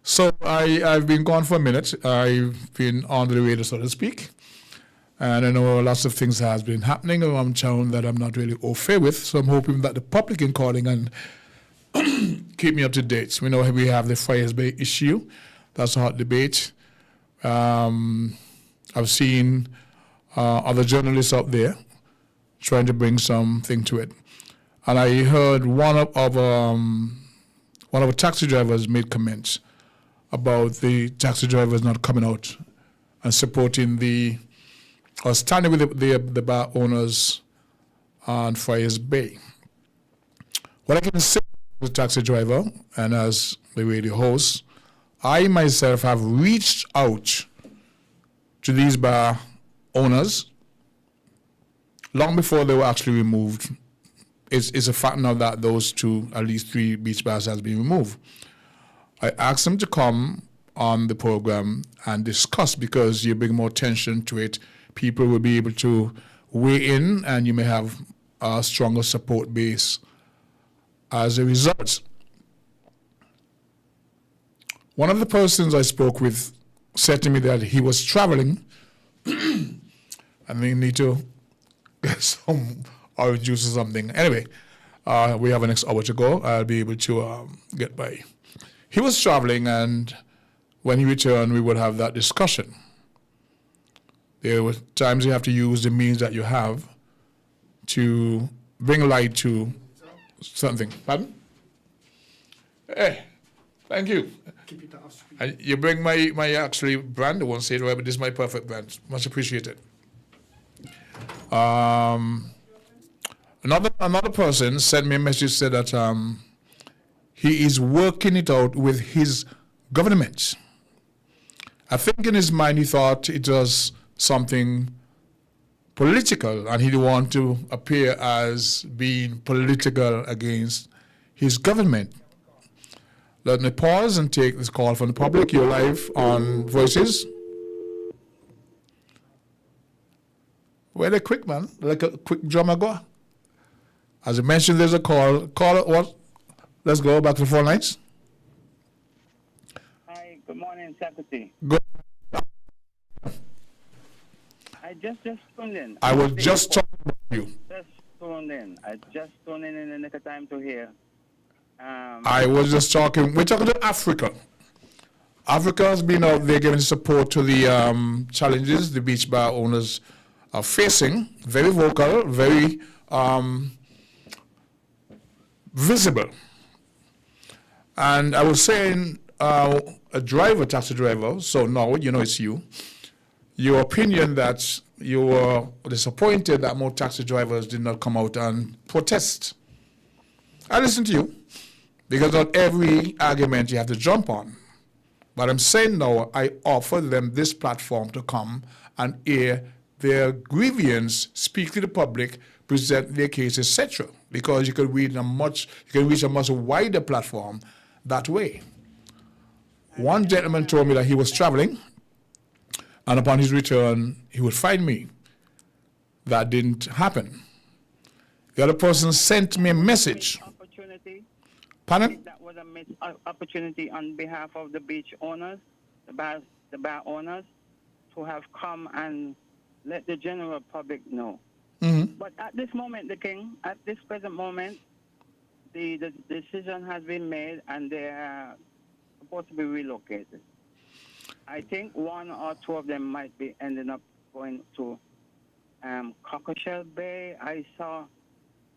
So I've been gone for a minute. I've been on the radio, so to speak. And I know lots of things has been happening around town that I'm not really au fait with. So I'm hoping that the public can call in and keep me up to date. We know we have the Friars Bay issue. That's a hot debate. I've seen other journalists out there trying to bring something to it. And I heard one of our taxi drivers made comments about the taxi drivers not coming out and supporting or standing with the bar owners on Friars Bay. What I can say as a taxi driver and as the radio host, I myself have reached out to these bar owners long before they were actually removed. It's a fact now that those at least 3 beach bars has been removed. I asked them to come on the program and discuss, because you bring more attention to it. People will be able to weigh in, and you may have a stronger support base as a result. One of the persons I spoke with said to me that he was traveling and they need to get some orange juice or something. Anyway, we have the next hour to go. I'll be able to get by. He was traveling, and when he returned, we would have that discussion. There were times you have to use the means that you have to bring light to something. Pardon? Hey, thank you. Keep it off. And you bring my actually brand. I won't say it right, but this is my perfect brand. Much appreciated. Another person sent me a message, said that he is working it out with his government. I think in his mind he thought it was something political, and he didn't want to appear as being political against his government. Let me pause and take this call from the public. You're live on Voices. Very quick, man. Like a quick drummer go. As I mentioned, there's a call. Call what? Let's go back to the phone lines. Hi, good morning, Secretary. Go. I just tuned in. I was just talking about you. Just tuned in. I just tuned in the nick of time to hear. I was just talking. We're talking to Africa. Africa has been out there giving support to the challenges the beach bar owners are facing. Very vocal, very visible. And I was saying, a taxi driver, so now you know it's you, your opinion that you were disappointed that more taxi drivers did not come out and protest. I listen to you, because not every argument you have to jump on. But I'm saying now, I offer them this platform to come and air their grievance, speak to the public, present their case, etc. Because you can reach a much wider platform that way. One gentleman told me that he was traveling, and upon his return, he would find me. That didn't happen. The other person sent me a message. Pardon? That was a missed opportunity on behalf of the beach owners, the bar owners, to have come and let the general public know. Mm-hmm. But at this moment, the King, at this present moment, the decision has been made, and they are supposed to be relocated. I think 1 or 2 of them might be ending up going to Cockleshell Bay. I saw,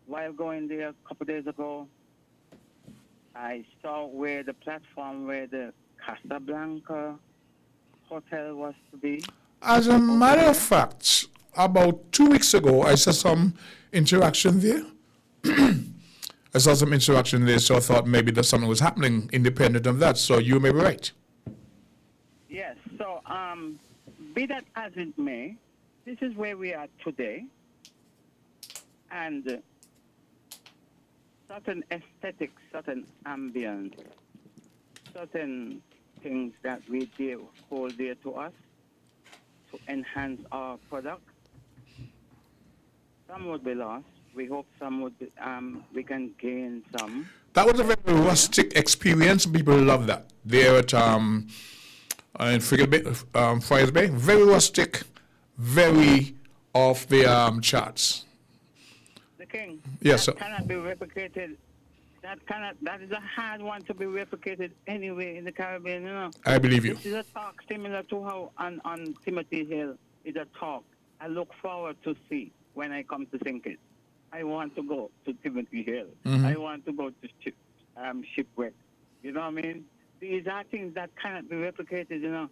while going there a couple of days ago, I saw where the platform where the Casablanca hotel was to be. As a matter of fact, about 2 weeks ago, I saw some interaction there. So I thought maybe that something was happening independent of that. So you may be right. Yes, so be that as it may, this is where we are today. And certain aesthetics, certain ambience, certain things that we hold dear to us to enhance our product, some would be lost. We hope some would be, we can gain some. That was a very rustic experience. People love that. There at in Friars Bay, very rustic, very off the charts. The King. Yes, that sir. Cannot be replicated. That is a hard one to be replicated anywhere in the Caribbean. You know. I believe you. This is a talk similar to how on Timothy Hill is a talk. I look forward to see when I come to St. Kitts. I want to go to Timothy Hill. Mm-hmm. I want to go to Shipwreck. You know what I mean? These are things that cannot be replicated, you know.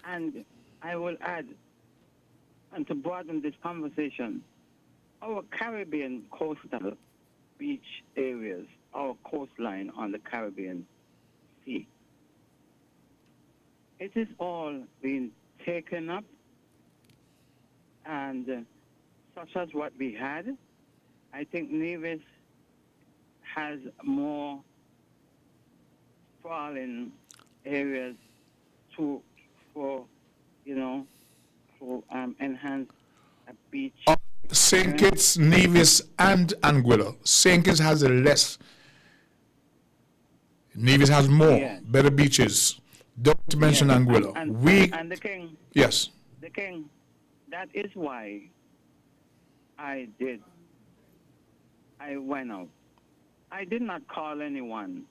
And I will add, and to broaden this conversation, our Caribbean coastal beach areas, our coastline on the Caribbean Sea, it is all being taken up, and such as what we had, I think Nevis has more sprawling areas to enhance a beach. St. Kitts, Nevis, and Anguilla. St. Kitts has less. Nevis has more, better beaches. Don't mention Anguilla. And the King. Yes. The King. That is why I went out. I did not call anyone.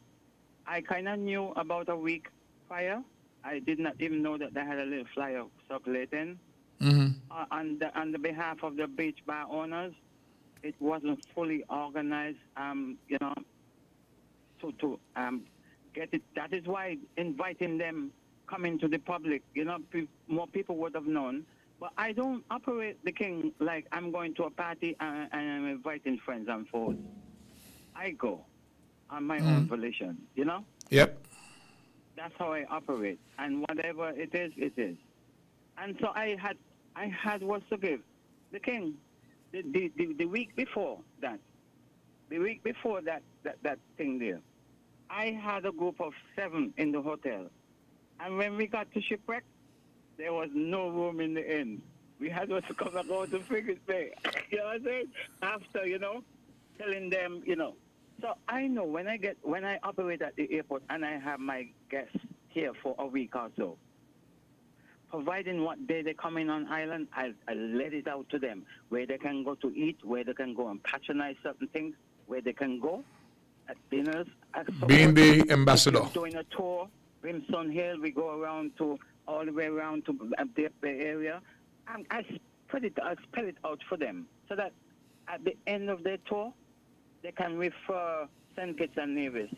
I kind of knew about a week prior. I did not even know that they had a little flyer circulating. Mm-hmm. On the behalf of the beach bar owners. It wasn't fully organized, to get it. That is why inviting them coming to the public, more people would have known. But I don't operate the King like I'm going to a party and I'm inviting friends and foes. I go on my own volition, Yep. That's how I operate. And whatever it is, it is. And so I had what to give. The King, the week before that thing there, I had a group of 7 in the hotel. And when we got to Shipwreck, there was no room in the inn. We had to come and go to Frigates Bay. You know what I'm saying? After, telling them, So I know when I operate at the airport and I have my guests here for a week or so, providing what day they come in on island, I let it out to them, where they can go to eat, where they can go and patronize certain things, where they can go at dinners. Being the ambassador. Doing a tour, Brimstone Hill, we go around all the way around to the Bay Area. And I spell it out for them, so that at the end of their tour, they can refer St. Kitts and Nevis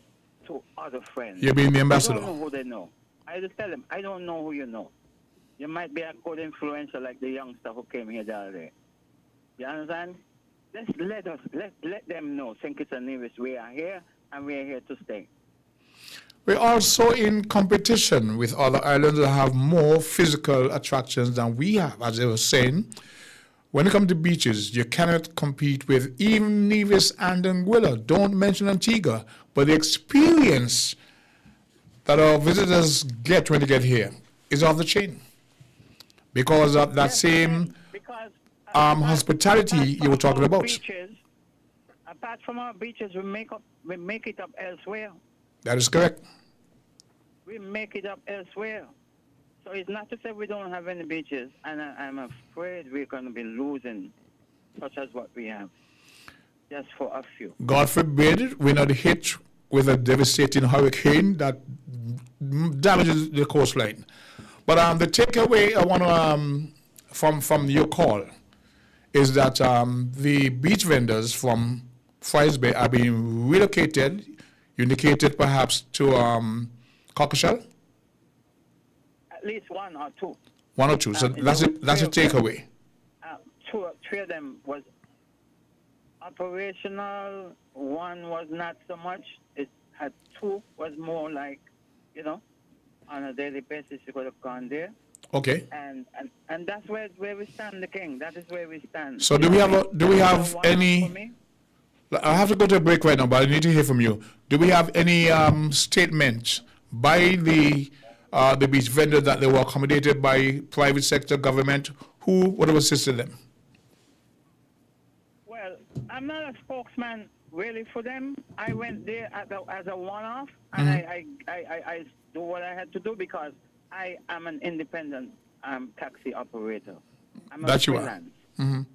to other friends. You're being the ambassador. I don't know who they know. I just tell them, I don't know who you know. You might be a good influencer like the youngster who came here the other day. You understand? Let them know, St. Kitts and Nevis, we are here and we are here to stay. We're also in competition with other islands that have more physical attractions than we have. As I was saying, when it comes to beaches, you cannot compete with even Nevis and Anguilla. Don't mention Antigua. But the experience that our visitors get when they get here is off the chain. Because of that same hospitality you were talking about. Apart from our beaches, we make it up elsewhere. That is correct. We make it up elsewhere. So it's not to say we don't have any beaches, and I'm afraid we're going to be losing such as what we have, just for a few. God forbid we're not hit with a devastating hurricane that damages the coastline. But the takeaway I want to from your call is that the beach vendors from Friars Bay are being relocated. You indicated perhaps to Cockleshell? at least one or two. One or two. So that's a takeaway. Three of them was operational. One was not so much. It had two was more like, on a daily basis you could have gone there. Okay. And that's where we stand, the king. That is where we stand. So do we have any? I have to go to a break right now, but I need to hear from you. Do we have any statements by the beach vendors that they were accommodated by private sector, government, who would have assisted them? Well, I'm not a spokesman really for them. I went there as a one-off, and I do what I had to do because I am an independent taxi operator. I'm a freelance. And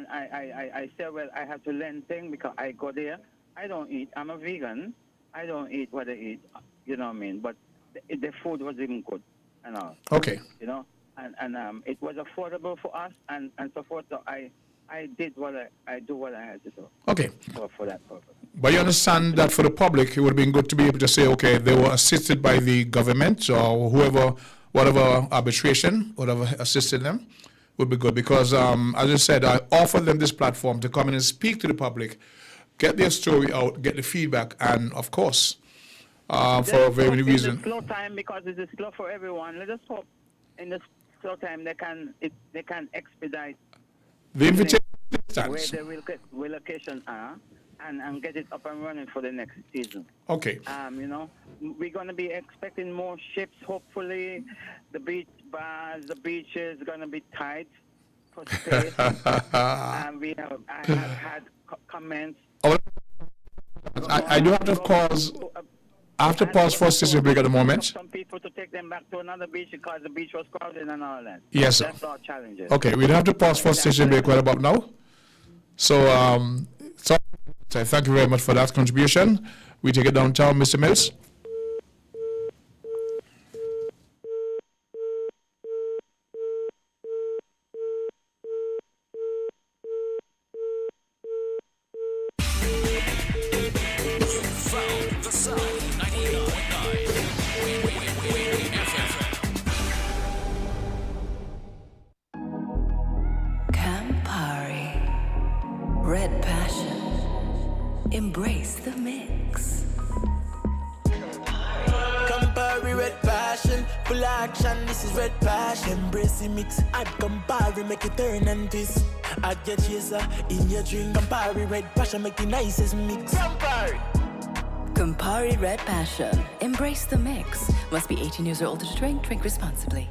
I said, well, I have to learn things because I go there. I don't eat. I'm a vegan. I don't eat what I eat. You know what I mean? But the food was even good and all. Okay. And it was affordable for us and so forth. So I did what I had to do. Okay. For that purpose. But you understand that for the public, it would have been good to be able to say, okay, they were assisted by the government or whatever arbitration, whatever assisted them, would be good. Because, as I said, I offered them this platform to come in and speak to the public, get their story out, get the feedback, and, of course, for a very reason. It's a slow time because it's a slow for everyone. Let us hope in the slow time they can expedite the invitation where the relocation are and get it up and running for the next season. Okay. We're going to be expecting more ships. Hopefully, the beach bars, the beaches are going to be tight for space. I have had comments. I do have to pause. I have to pause for a station break at the moment. Some people to take them back to another beach because the beach was crowded and all that. Yes, sir. That's our challenges. Okay, we'd have to pause for a station break right about now. So, thank you very much for that contribution. We take it downtown, Mr. Mills. Red passion. Embrace the mix. Campari, red passion. Full action, this is red passion. Embrace the mix. Add Campari, make it turn and twist. Add your chaser in your drink. Campari, red passion, make the nicest mix. Campari. Campari Red Passion. Embrace the mix. Must be 18 years or older to drink. Drink responsibly.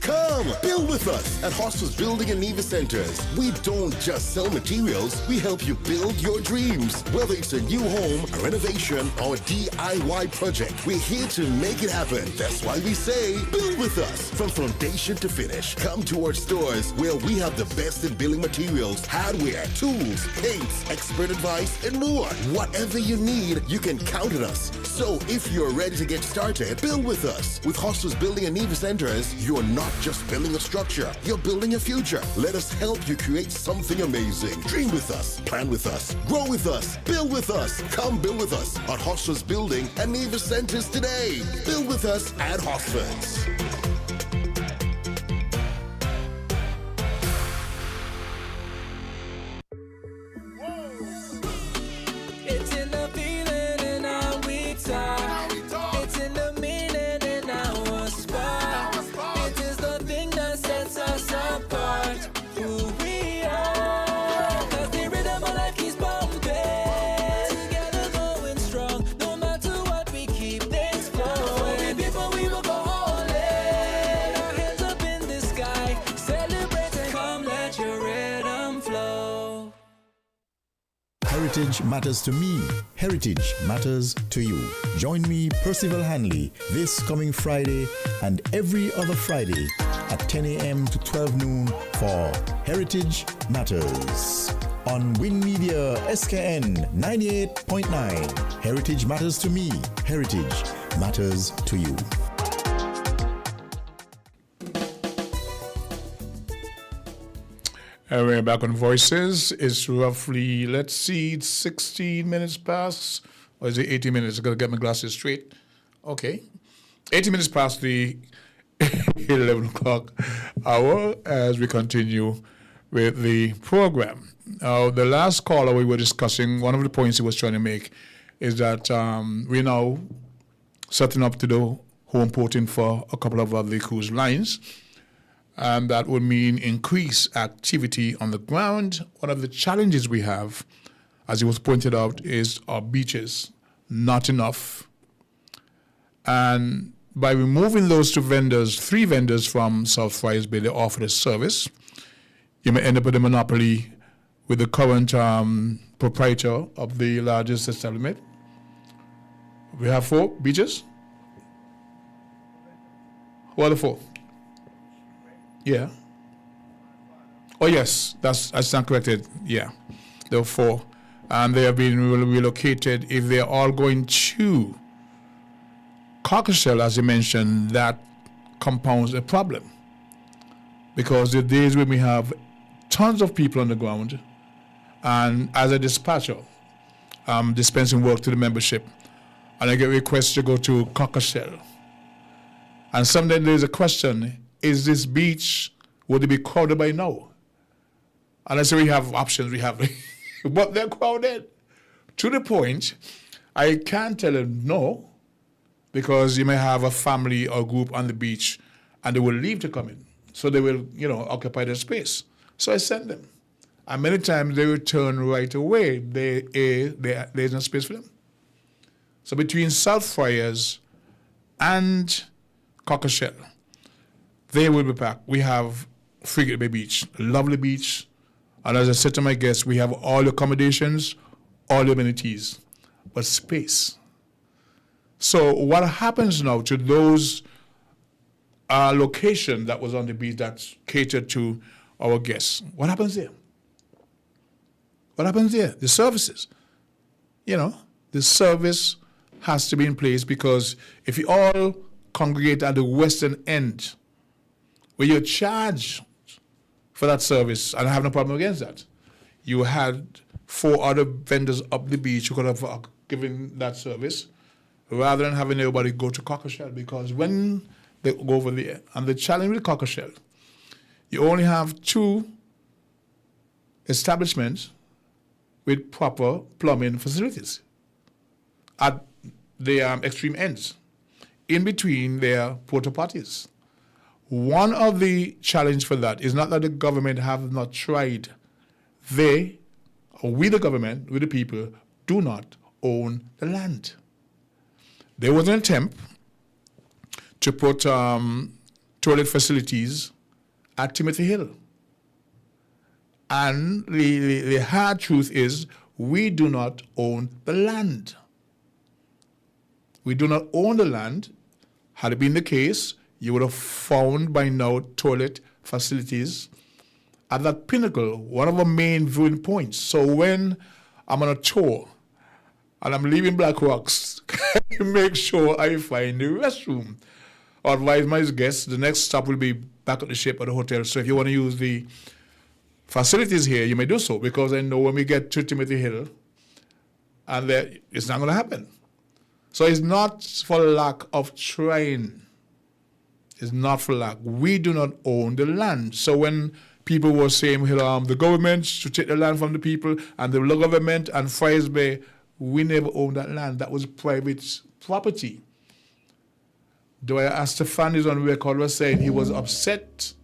Come, build with us at Hostels Building and Nevis Centers. We don't just sell materials, we help you build your dreams. Whether it's a new home, a renovation, or a DIY project, we're here to make it happen. That's why we say, build with us. From foundation to finish, come to our stores where we have the best in building materials, hardware, tools, paints, expert advice, and more. Whatever you need, you can count on us. So if you're ready to get started, build with us. With Hostels Building and Nevis Centers, you're not just building a structure, you're building a future. Let us help you create something amazing. Dream with us, plan with us, grow with us, build with us. Come build with us at Hostels Building and Nevis Centers today. Build with us at Hostels. It's in the feeling in our we talk. It's in the meaning in our spot. It is the thing that sets us apart. Who we are. 'Cause the rhythm of life keeps bumping. Together going strong. No matter what, we keep things flowing. Before we will go all in. Our hands up in the sky. Celebrate and come let your rhythm flow. Heritage matters to me. Heritage matters to you. Join me, Percival Hanley, this coming Friday and every other Friday at 10 a.m. to 12 noon for Heritage Matters on Win Media SKN 98.9. Heritage matters to me. Heritage matters to you. We're back on Voices. It's roughly, let's see, it's 16 minutes past, or is it 18 minutes? I gotta get my glasses straight. Okay. 80 minutes past the 11 o'clock hour as we continue with the program. The last caller we were discussing, one of the points he was trying to make is that we're now setting up to do home porting for a couple of the cruise lines, and that would mean increased activity on the ground. One of the challenges we have, as it was pointed out, is our beaches, not enough. And by removing those three vendors from South Friars Bay, they offer the service, you may end up with a monopoly with the current proprietor of the largest establishment. We have 4 beaches. Who are the 4? Yeah. Oh yes, that's not corrected. Yeah, there were 4, and they have been relocated. If they are all going to Cockershell, as you mentioned, that compounds the problem, because the days when we have tons of people on the ground, and as a dispatcher, dispensing work to the membership, and I get requests to go to Cockershell. And sometimes there's a question, is this beach, would it be crowded by now? And I say we have options, but they're crowded. To the point, I can't tell them no, because you may have a family or group on the beach and they will leave to come in. So they will, occupy their space. So I send them. And many times they return right away. There's no space for them. So between South Friars and Cockershell, they will be packed. We have Frigate Bay Beach, a lovely beach. And as I said to my guests, we have all the accommodations, all the amenities, but space. So what happens now to those locations that was on the beach that catered to our guests? What happens there? What happens there? The services. The service has to be in place, because if you all congregate at the western end, where you're charged for that service, and I have no problem against that. You had 4 other vendors up the beach who could have given that service, rather than having everybody go to Cockershell, because when they go over there, and the challenge with Cockershell, you only have 2 establishments with proper plumbing facilities at the extreme ends. In between, there are porta potties. One of the challenge for that is not that the government have not tried. We, the government, with the people, do not own the land. There was an attempt to put toilet facilities at Timothy Hill. And the hard truth is, we do not own the land. We do not own the land. Had it been the case, you would have found by now toilet facilities at that pinnacle, one of our main viewing points. So when I'm on a tour and I'm leaving Black Rocks, make sure I find the restroom. Or advise my guests, the next stop will be back at the ship or the hotel. So if you want to use the facilities here, you may do so, because I know when we get to Timothy Hill, and it's not going to happen. So it's not for lack of trying. It's not for lack. We do not own the land. So when people were saying the government should take the land from the people, and the government and Friars Bay, we never owned that land. That was private property. Dwyer Astafan is on record was saying he was upset,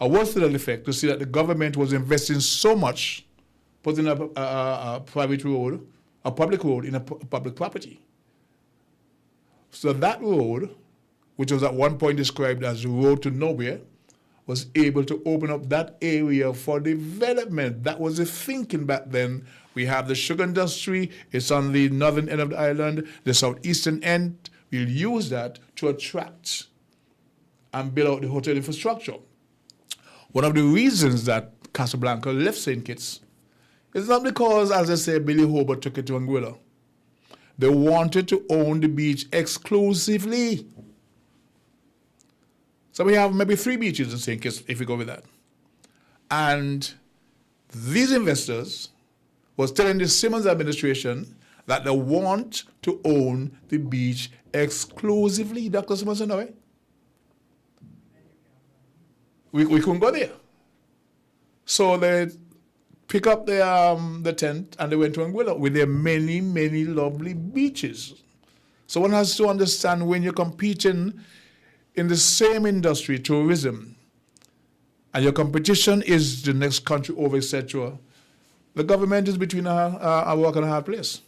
or was to that effect, to see that the government was investing so much, putting up a private road, a public road in a public property. So that road, which was at one point described as the road to nowhere, was able to open up that area for development. That was the thinking back then. We have the sugar industry, it's on the northern end of the island, the southeastern end. We'll use that to attract and build out the hotel infrastructure. One of the reasons that Casablanca left St. Kitts is not because, as I say, Billy Hobart took it to Anguilla. They wanted to own the beach exclusively. So we have maybe 3 beaches in St. Kitts, if we go with that. And these investors was telling the Simmons administration that they want to own the beach exclusively Dr. Simonson away. We couldn't go there. So they pick up the tent and they went to Anguilla with their many, many lovely beaches. So one has to understand when you're competing in the same industry, tourism, and your competition is the next country over, etc., the government is between a rock and a hard place.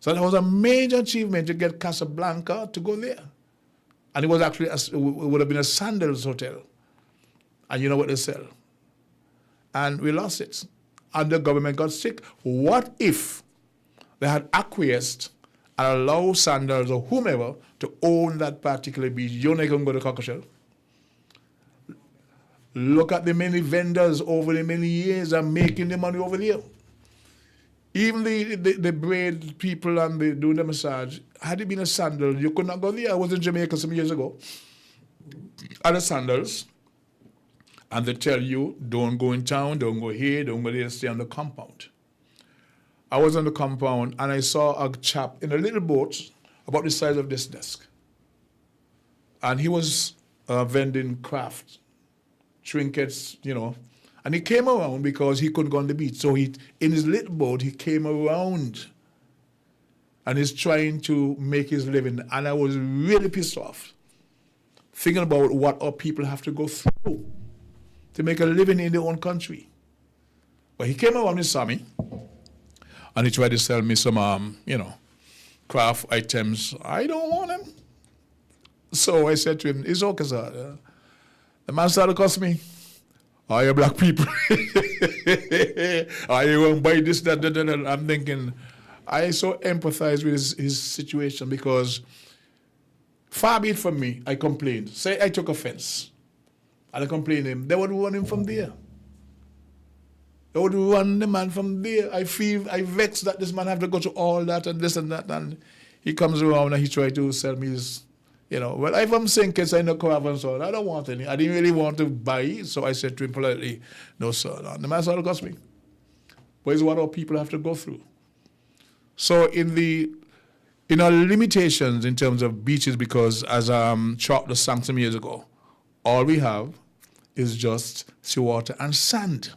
So that was a major achievement to get Casablanca to go there. And it was actually, it would have been a Sandals hotel. And you know what they sell? And we lost it. And the government got sick. What if they had acquiesced and allowed Sandals or whomever to own that particular beach? You're not going to go to Cockershell. Look at the many vendors over the many years are making the money over there. Even the braid people and the doing the massage, had it been a Sandal, you could not go there. I was in Jamaica some years ago. At the Sandals, and they tell you, don't go in town, don't go here, don't go there, stay on the compound. I was on the compound and I saw a chap in a little boat about the size of this desk. And he was vending craft, trinkets, you know. And he came around because he couldn't go on the beach. So in his little boat, he came around and he's trying to make his living. And I was really pissed off, thinking about what our people have to go through to make a living in their own country. But he came around, he saw me, and he tried to sell me some, craft items. I don't want them. So I said to him, it's okay, sir. The man started to cuss me. Are you black people? Are you going to buy this, that, that, that? I'm thinking, I so empathize with his situation because far be it from me, I complained. Say I took offense. And I complained to him. They would run him from there. They would run the man from there. I vex that this man have to go to all that and this and that. And he comes around and he tries to sell me his, well, if I'm saying kids, I know caravan, so I don't want any. I didn't really want to buy it, so I said to him politely, no, sir. And the man started to cost me. But it's what our people have to go through. So in our limitations in terms of beaches, because as Charles sang some years ago, all we have is just seawater and sand.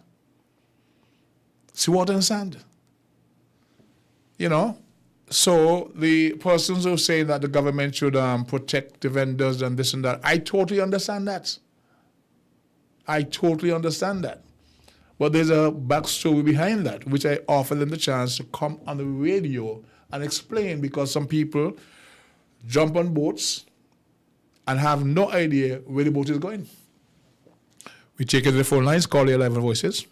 Seawater and sand. So the persons who say that the government should protect the vendors and this and that, I totally understand that. But there's a backstory behind that, which I offer them the chance to come on the radio and explain, because some people jump on boats and have no idea where the boat is going. We take it to the phone lines, call your live voices.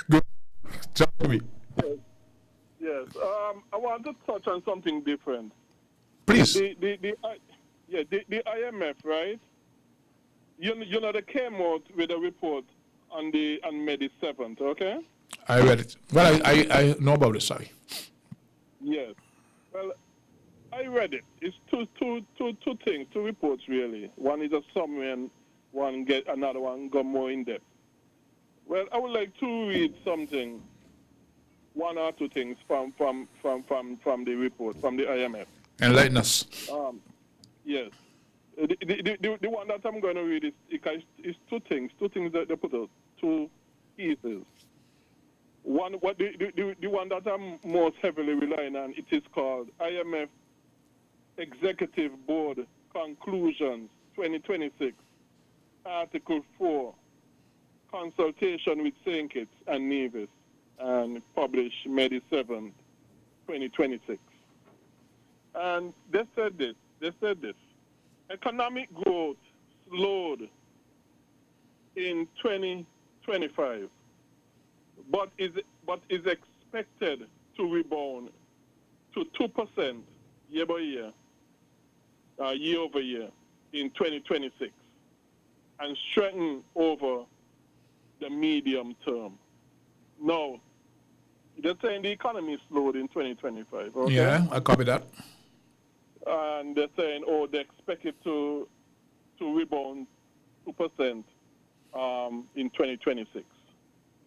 Good. Talk to me. Yes. I want to touch on something different. Please. The IMF, right? They came out with a report on May the 7th, okay? I read it. Well, I know about it, sorry. Yes. Well, I read it. It's two things, two reports really. One is a summary and another one go more in depth. Well, I would like to read something, one or two things from the report, from the IMF. Enlighten us. Yes. The one that I'm going to read is two things that they put out, two pieces. One, the one that I'm most heavily relying on, it is called IMF Executive Board Conclusions 2026, Article 4, Consultation with St. Kitts and Nevis, and published May 7, 2026. And they said this. Economic growth slowed in 2025, but is expected to rebound to 2% year by year, year over year in 2026, and strengthen over the medium term. Now, they're saying the economy slowed in 2025. Okay? Yeah, I copy that. And they're saying, they expect it to rebound 2% in 2026,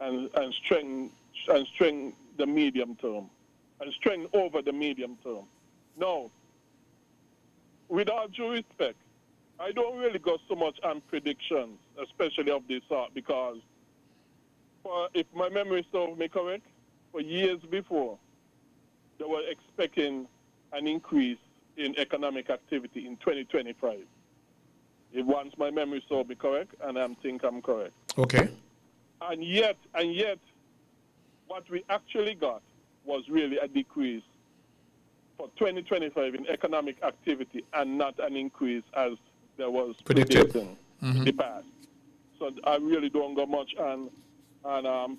and strengthen the medium term. and strengthen over the medium term. Now, with all due respect, I don't really go so much on predictions, especially of this sort, because if my memory serves me correct, for years before, they were expecting an increase in economic activity in 2025. If once my memory serves me correct, and I think I'm correct. Okay. And yet, what we actually got was really a decrease for 2025 in economic activity and not an increase as there was predicted in the past. So I really don't go much on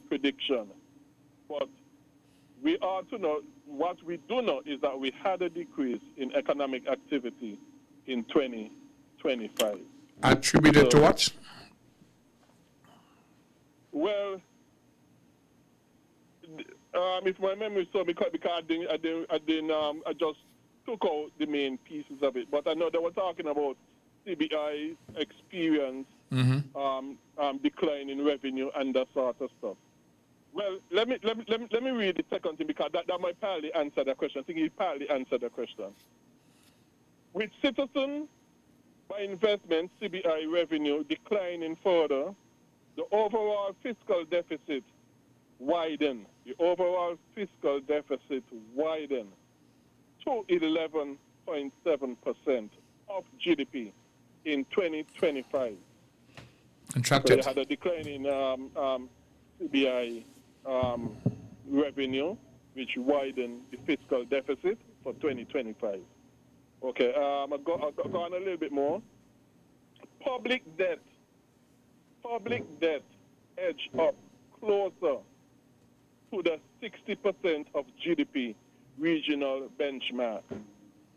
prediction. But we ought to know, what we do know is that we had a decrease in economic activity in 2025. Attributed to what? Well, if my memory serves me correct, because I just took out the main pieces of it. But I know they were talking about CBI experience, decline in revenue and that sort of stuff. Well, let me read the second thing, because that might partly answer the question. I think he partly answered the question. With citizen by investment, CBI revenue declining further, the overall fiscal deficit widened. The overall fiscal deficit widened to 11.7% of GDP in 2025. Contracted. So they had a decline in CBI revenue, which widened the fiscal deficit for 2025. Okay, I'll go on a little bit more. Public debt edged up closer to the 60% of GDP regional benchmark.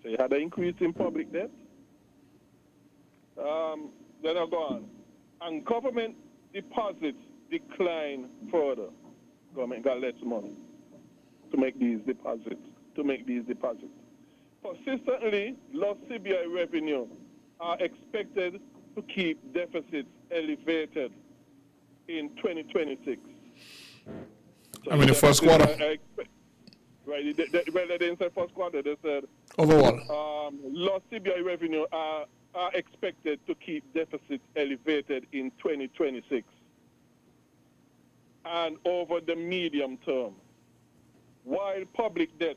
So you had an increase in public debt. Then I'll go on. And government deposits decline further. Government got less money to make these deposits. Persistently, low CBI revenue are expected to keep deficits elevated in 2026. So I mean, the first quarter. Right, they didn't say first quarter, they said overall. Low CBI revenue are expected to keep deficits elevated in 2026 and over the medium term, while public debt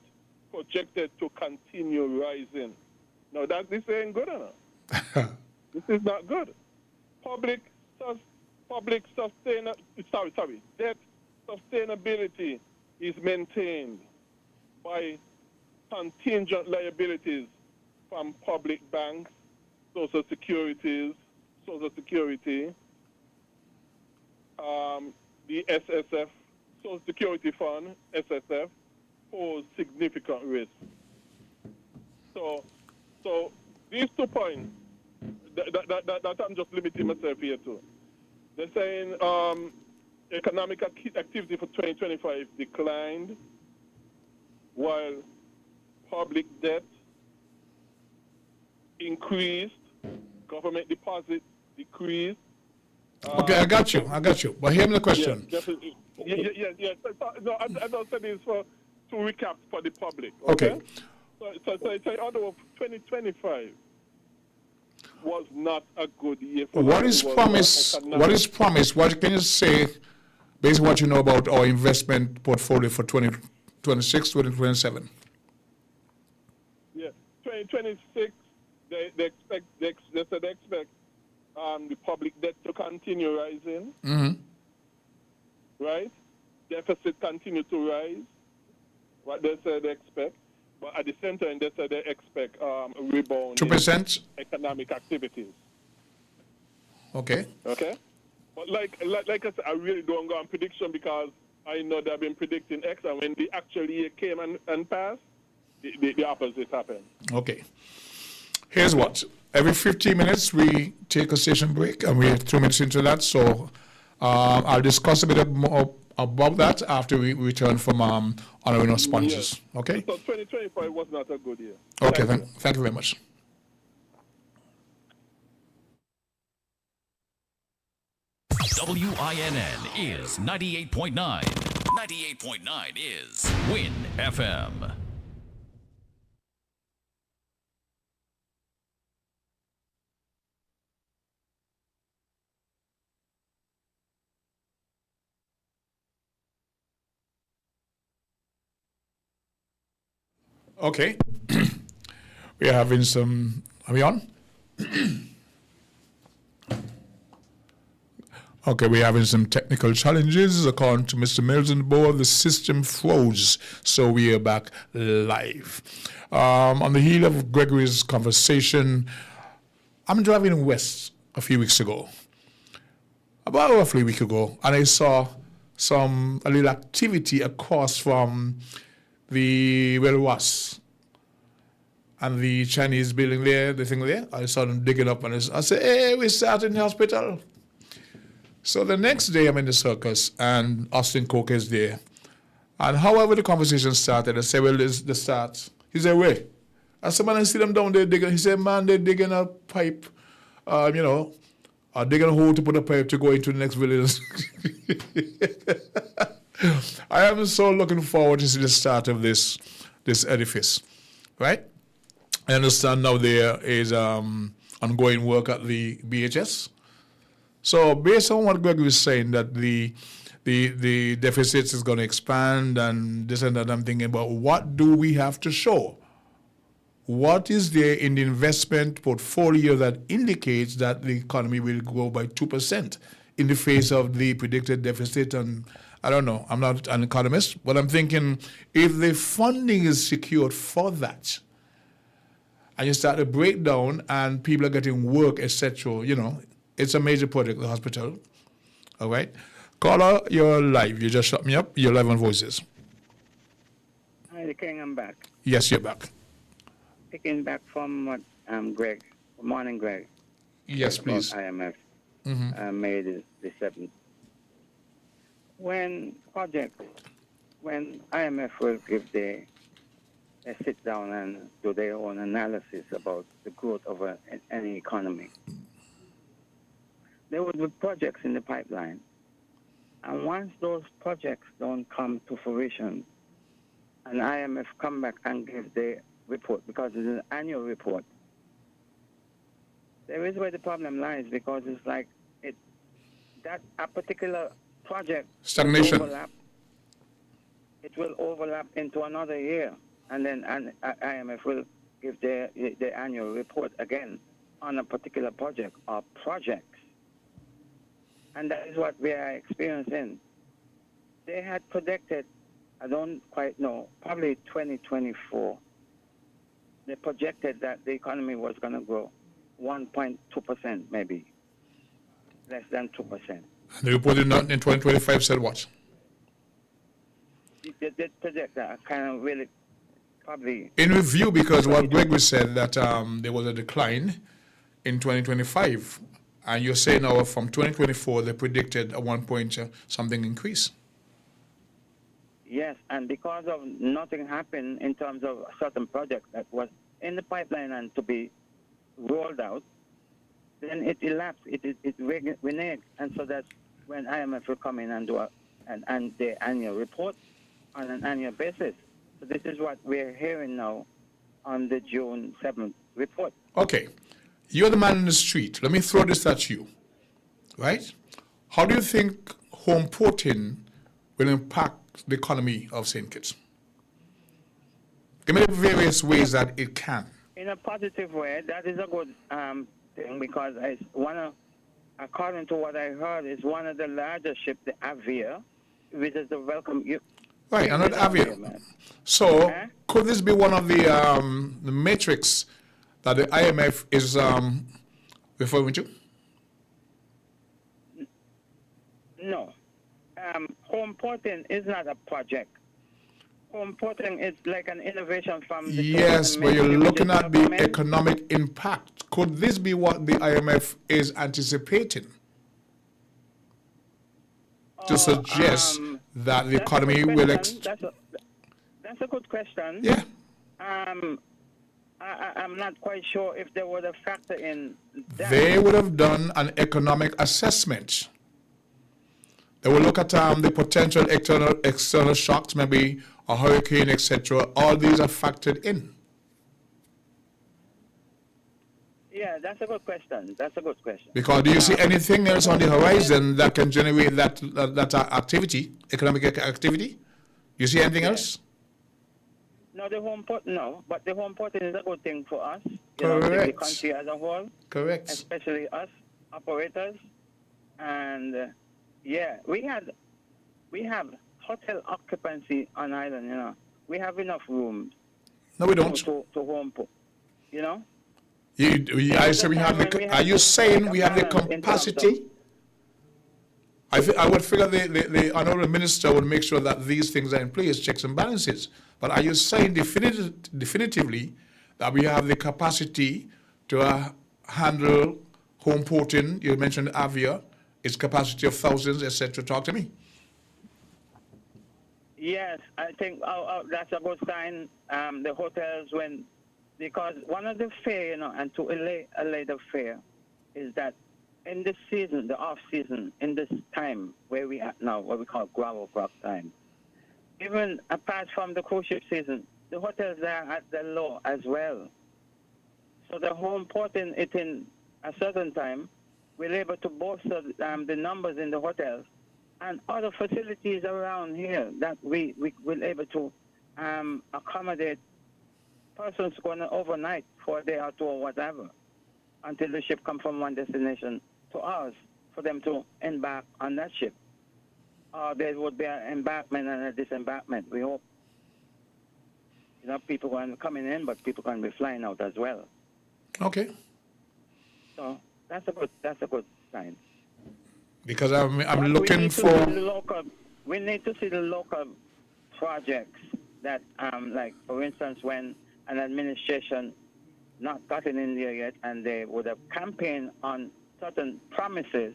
projected to continue rising. Now, this ain't good enough. This is not good. Debt sustainability is maintained by contingent liabilities from public banks, Social Security, the SSF, Social Security Fund, SSF, pose significant risk. So these 2 points that I'm just limiting myself here to. They're saying economic activity for 2025 declined, while public debt increased, government deposit decreased. Okay, I got you. But hear me the question. Yes. No, I don't say this to recap for the public. Okay. So in other words, 2025 was not a good year for What is promised? What can you say, based on what you know about our investment portfolio for 2026, 2027? Yeah, 2026, they expect the public debt to continue rising. Right? Deficit continue to rise. What they say they expect. But at the same time, they say they expect a rebound 2% economic activities. Okay. Okay? But like I said, I really don't go on prediction, because I know they've been predicting X, and when the actual year came and passed, the opposite happened. Okay. Here's what. Every 15 minutes, we take a station break, and we're 2 minutes into that. So I'll discuss a bit more about that after we return from honoring sponsors. Yes. Okay? So 2025 was not a good year. Okay, thank you very much. WINN is 98.9. 98.9 is Win FM. Okay. We're having some. Are we on? Okay, we're having some technical challenges. According to Mr. Mills on board, the system froze, so we are back live. On the heel of Gregory's conversation, I'm driving west a few weeks ago, about roughly a week ago, and I saw a little activity across from the was and the Chinese building there, the thing there. I saw them digging up, and I said, "Hey, we're starting the hospital." So the next day I'm in the circus and Austin Coke is there. And however the conversation started, I said, "Well, this is the start." He said, "Wait." I said, "Man, I see them down there digging." He said, "Man, they're digging a pipe, digging a hole to put a pipe to go into the next village." I am so looking forward to see the start of this edifice, right? I understand now there is ongoing work at the BHS. So based on what Greg was saying, that the deficit is going to expand and this and that, I'm thinking about what do we have to show? What is there in the investment portfolio that indicates that the economy will grow by 2% in the face of the predicted deficit? And I don't know, I'm not an economist, but I'm thinking if the funding is secured for that, and you start to break down and people are getting work, etc., it's a major project, the hospital. All right? Caller, you're live. You just shut me up. You're live on Voices. Hi, King, I'm back. Yes, you're back. Picking back from what Greg. Good morning, Greg. Yes, please. IMF made the 7th. When IMF will give they sit down and do their own analysis about the growth of any economy, there would be projects in the pipeline. And once those projects don't come to fruition, and IMF come back and give their report, because it's an annual report, there is where the problem lies, because it's like that a particular project stagnation. It will overlap into another year, and then IMF will give their annual report again on a particular project or projects. And that is what we are experiencing. They had predicted, I don't quite know, probably 2024. They projected that the economy was going to grow 1.2%, maybe, less than 2%. The report in 2025 said what? They did project that, kind of really, probably. In review, because what Gregory said, that there was a decline in 2025. And you're saying now from 2024, they predicted a 1 point something increase. Yes, and because of nothing happened in terms of a certain project that was in the pipeline and to be rolled out, then it elapsed, it reneged. And so that when IMF will come in and do the annual report on an annual basis. So this is what we're hearing now on the June 7th report. Okay. You're the man in the street. Let me throw this at you, right? How do you think home porting will impact the economy of St. Kitts? Give me the various ways that it can. In a positive way, that is a good thing, because it's according to what I heard, is one of the largest ships, the Avia, which is the welcome. Right, another Avia. So, could this be one of the metrics that the IMF is referring to? No. Home porting is not a project. Home porting is like an innovation from the Yes, but you're looking at the economic impact. Could this be what the IMF is anticipating? To suggest that the economy will... That's a good question. Yeah. I'm not quite sure if they would have factored in that. They would have done an economic assessment. They will look at the potential external shocks, maybe a hurricane, etc. All these are factored in. Yeah, that's a good question. That's a good question. Because do you see anything else on the horizon that can generate that activity, economic activity? You see anything else? No, but the home port is a good thing for us. Correct. The country as a whole. Correct. Especially us operators, and we have hotel occupancy on island. We have enough rooms. No, we don't. To home port. I say we have the. Are you saying we have the capacity? I would figure the honourable minister would make sure that these things are in place, checks and balances. But are you saying definitively that we have the capacity to handle home porting? You mentioned Avia, its capacity of thousands, etc. Talk to me. Yes, I think that's a good sign. The hotels, because one of the fear, and to allay the fear, is that in this season, the off season, in this time where we are now, what we call gravel crop time, even apart from the cruise ship season, the hotels are at the low as well. So the home porting it in a certain time, we're able to bolster the numbers in the hotels and other facilities around here that we will able to accommodate persons going overnight for a day or two or whatever until the ship comes from one destination to ours for them to embark on that ship. There would be an embarkment and a disembarkment, we hope. People can coming in, but people can be flying out as well. Okay. So that's a good sign. Because I'm looking for. We need to see the local projects that, like for instance, when an administration not gotten in there yet, and they would have campaigned on certain promises,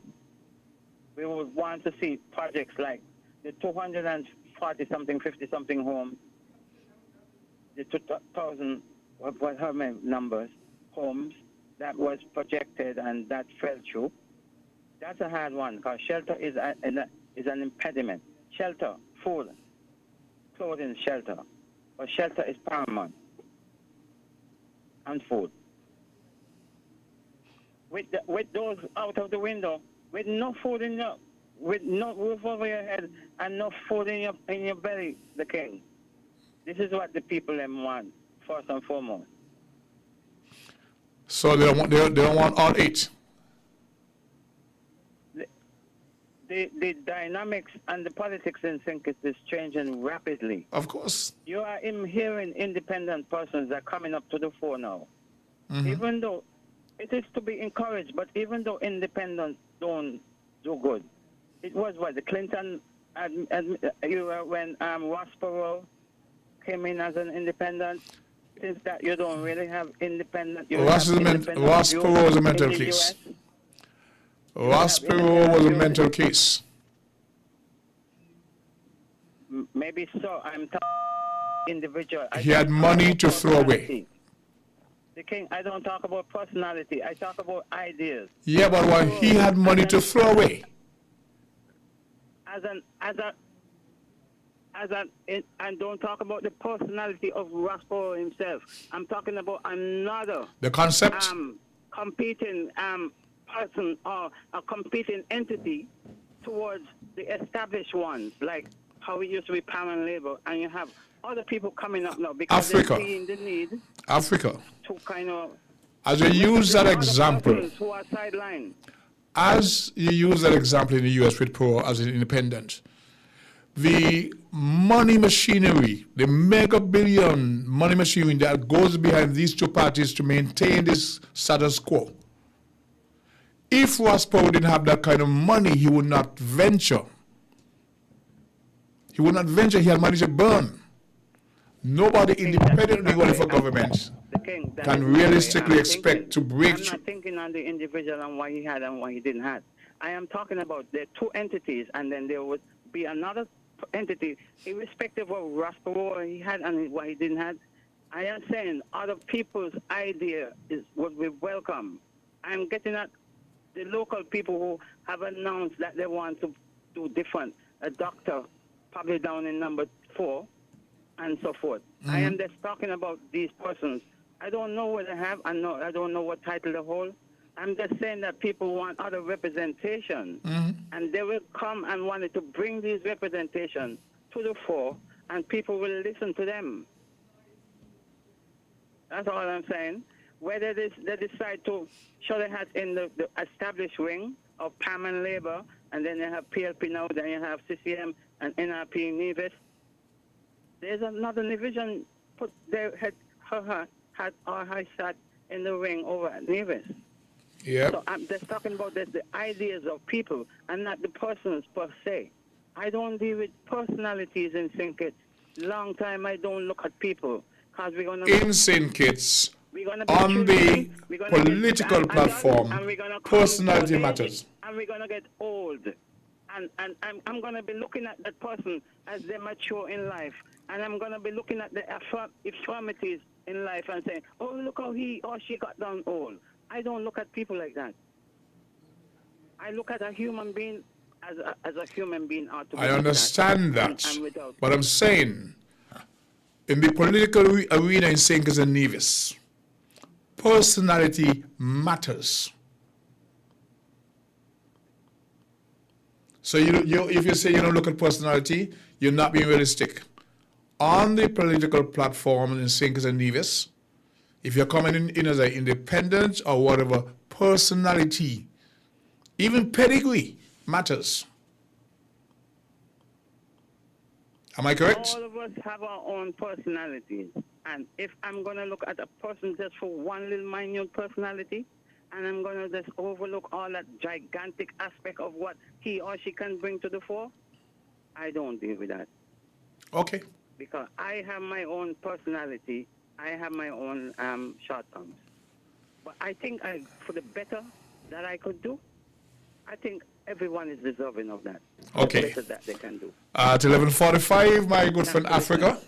we would want to see projects like the 240-something, 50-something homes, the 2,000, how many numbers, homes that was projected and that fell through. That's a hard one because shelter is an impediment. Shelter, food, clothing, shelter. But shelter is paramount. And food. With those out of the window, with no food with no roof over your head and no food in your belly, the king. This is what the people want, first and foremost. So they don't want all eight. The dynamics and the politics in St. Kitts is changing rapidly. Of course. You are hearing independent persons that are coming up to the fore now. Mm-hmm. Even though it is to be encouraged, but even though independents don't do good. It was the Clinton when Ross Perot came in as an independent. Since that you don't really have independent. Ross Perot was a mental case. Ross Perot was a mental case. Maybe so. I'm talking individual. He had money to throw away. The king, I don't talk about personality. I talk about ideas. Yeah, but he had money to throw away. And don't talk about the personality of Ross Perot himself. I'm talking about another. The concept. Competing person or a competing entity towards the established ones, like how it used to be power and labor, and you have other people coming up now because they're seeing the need. Africa. To kind of. As you use that example. Who are sidelined. As you use that example in the U.S. with Perot as an independent, the money machinery, the mega billion money machinery that goes behind these two parties to maintain this status quo. If Ross Perot didn't have that kind of money, he would not venture. He would not venture. He had money to burn. Nobody independently working for government can realistically expect to break through. I'm not thinking on the individual and what he had and what he didn't have. I am talking about the two entities, and then there would be another entity, irrespective of Ross Perot he had and what he didn't have. I am saying other people's idea would be welcome. I'm getting at the local people who have announced that they want to do different. A doctor, probably down in number 4, and so forth. I am just talking about these persons. I don't know what they have. I don't know what title they hold. I'm just saying that people want other representation, and they will come and wanted to bring these representation to the fore, and people will listen to them. That's all I'm saying. Whether they decide to show their hats in the established wing of PAM and Labour, and then you have PLP now, then you have CCM and NRP Nevis. There's another division put their head, had our high sat in the ring over at Nevis. Yeah. So I'm just talking about the ideas of people and not the persons per se. I don't deal with personalities in St. Kitts. Long time I don't look at people. Cause we're gonna In St. Kitts, on the political platform, personality matters. And we're going to get old. And I'm going to be looking at that person as they mature in life. And I'm going to be looking at the infirmities in life and saying, oh, look how he or she got down old. I don't look at people like that. I look at a human being as a human being. I understand that. But I'm saying, in the political arena in St. Kitts and Nevis, personality matters. So if you say you don't look at personality, you're not being realistic. On the political platform in St. Kitts and Nevis, if you're coming in as an independent or whatever, personality, even pedigree matters. Am I correct? All of us have our own personalities. And if I'm going to look at a person just for one little minute personality, and I'm going to just overlook all that gigantic aspect of what he or she can bring to the fore, I don't deal with that. Okay. Because I have my own personality. I have my own shortcomings. But I think for the better that I could do, I think everyone is deserving of that. Okay. The better that they can do. At 11:45, my good friend Africa.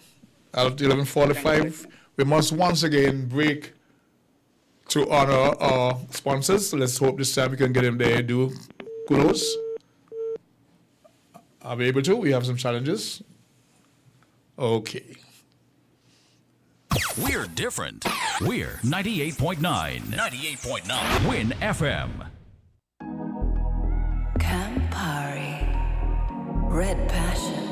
At 11:45, we must once again break to honor our sponsors. Let's hope this time we can get him there. Do kudos. Are we able to? We have some challenges. Okay. We're different. We're 98.9. 98.9. Win FM. Campari. Red Passion.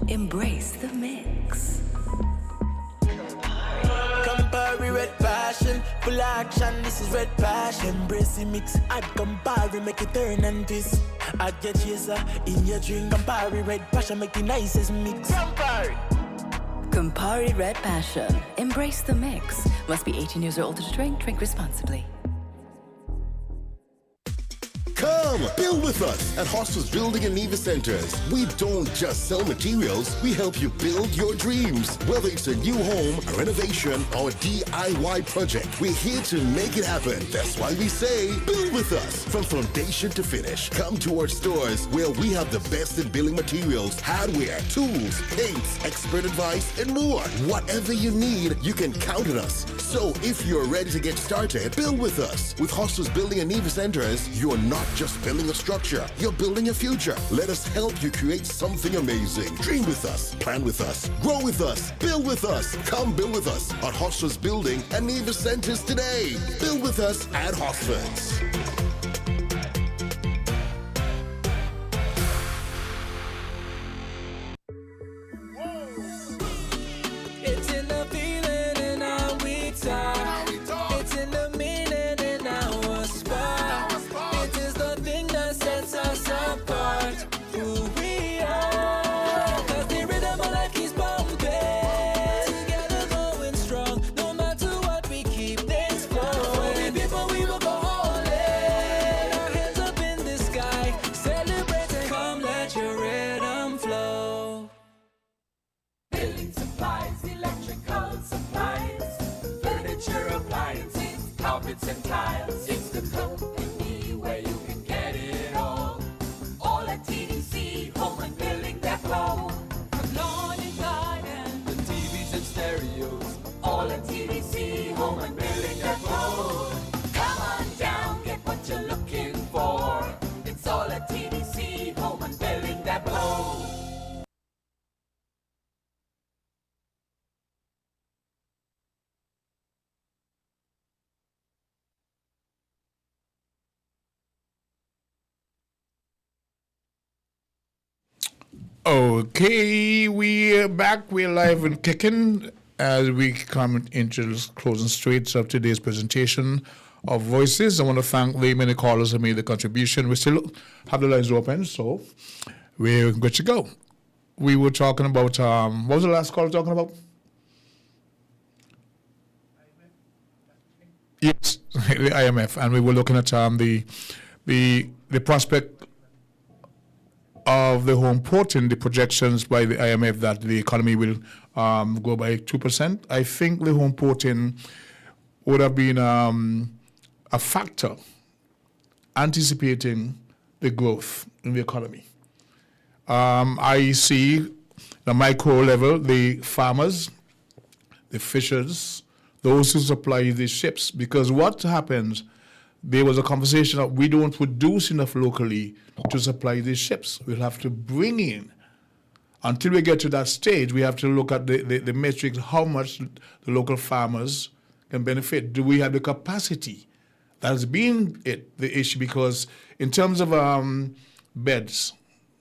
Embrace the mix. Campari Red Passion, full action, this is Red Passion. Embrace the mix, add Campari, make it turn and twist. Add your chaser in your drink, Campari Red Passion, make the nicest mix. Campari! Campari Red Passion. Embrace the mix. Must be 18 years or older to drink. Drink responsibly. Come, build with us at Hostels Building and Nevis Centers. We don't just sell materials, we help you build your dreams. Whether it's a new home, a renovation, or a DIY project, we're here to make it happen. That's why we say, build with us. From foundation to finish, come to our stores where we have the best in building materials, hardware, tools, paints, expert advice, and more. Whatever you need, you can count on us. So if you're ready to get started, build with us. With Hostels Building and Nevis Centers, you're not just building a structure, you're building a future. Let us help you create something amazing. Dream with us, plan with us, grow with us, build with us. Come build with us at Hostels Building and Nevis Centers today. Build with us at Hostels. It's in the feeling in our we talk. It's in the meaning in our spot. It is the thing that sets us apart. Who we are. 'Cause the rhythm of life keeps bumping. Together going strong. No matter what, we keep things flowing. Before we will go all in. Our hands up in the sky. Celebrating. Come let your rhythm flow. Building supplies, electrical supplies, furniture appliances, carpets and tiles. It's the company where you can get it all at TDC Home and Building Depot. From lawn and garden, the TVs and stereos, all at TDC Home and Building Depot. Come on down, get what you're looking for. It's all at TDC Home and Okay, we're back. We're live and kicking as we come into the closing streets of today's presentation of Voices. I want to thank the many callers who made the contribution. We still have the lines open, so we're good to go. We were talking about, what was the last call talking about? Yes, the IMF, and we were looking at the prospect of the home porting, the projections by the IMF that the economy will go by 2%. I think the home porting would have been a factor anticipating the growth in the economy. I see the micro level, the farmers, the fishers, those who supply the ships, because what happens, there was a conversation that we don't produce enough locally to supply these ships. We'll have to bring in. Until we get to that stage, we have to look at the metrics, how much the local farmers can benefit. Do we have the capacity? That's been the issue, because in terms of beds,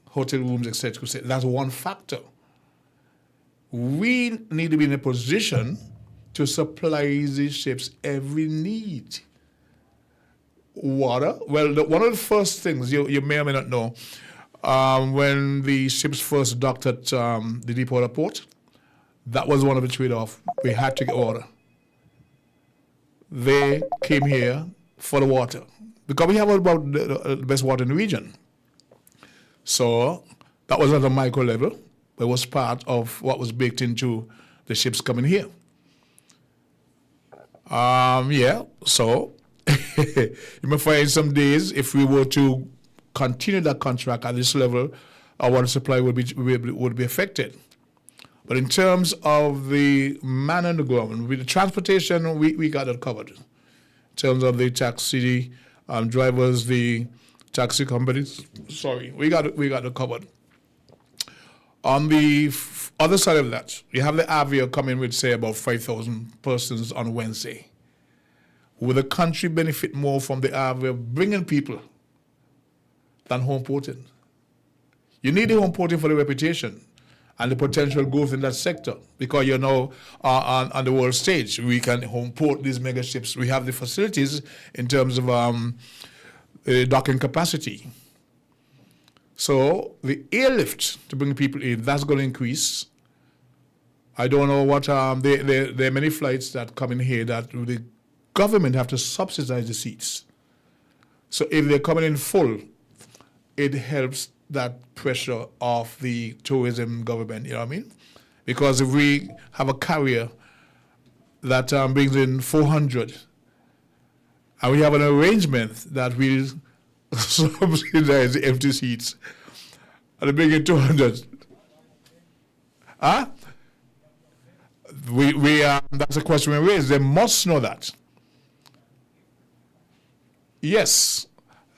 hotel rooms, etc., that's one factor. We need to be in a position to supply these ships every need. Water, well, one of the first things you may or may not know, when the ships first docked at the Deepwater port, that was one of the trade-offs. We had to get water. They came here for the water, because we have about the best water in the region. So that was at a micro level. It was part of what was baked into the ships coming here. So you may find some days, if we were to continue that contract at this level, our water supply would be affected. But in terms of the man on the ground, with the transportation, we got it covered. In terms of the taxi drivers, the taxi companies, we got it covered. On the other side of that, you have the Avia coming with, say, about 5,000 persons on Wednesday. Will the country benefit more from the Avia bringing people than home porting? You need the home porting for the reputation and the potential growth in that sector, because you're now on the world stage. We can home port these mega ships. We have the facilities in terms of docking capacity. So the airlift to bring people in, that's going to increase. I don't know what, there are many flights that come in here that the government have to subsidize the seats. So if they're coming in full, it helps that pressure of the tourism government, you know what I mean? Because if we have a carrier that brings in 400, and we have an arrangement that will subsidize the empty seats, and they bring in 200. That's a question we raise. They must know that. Yes.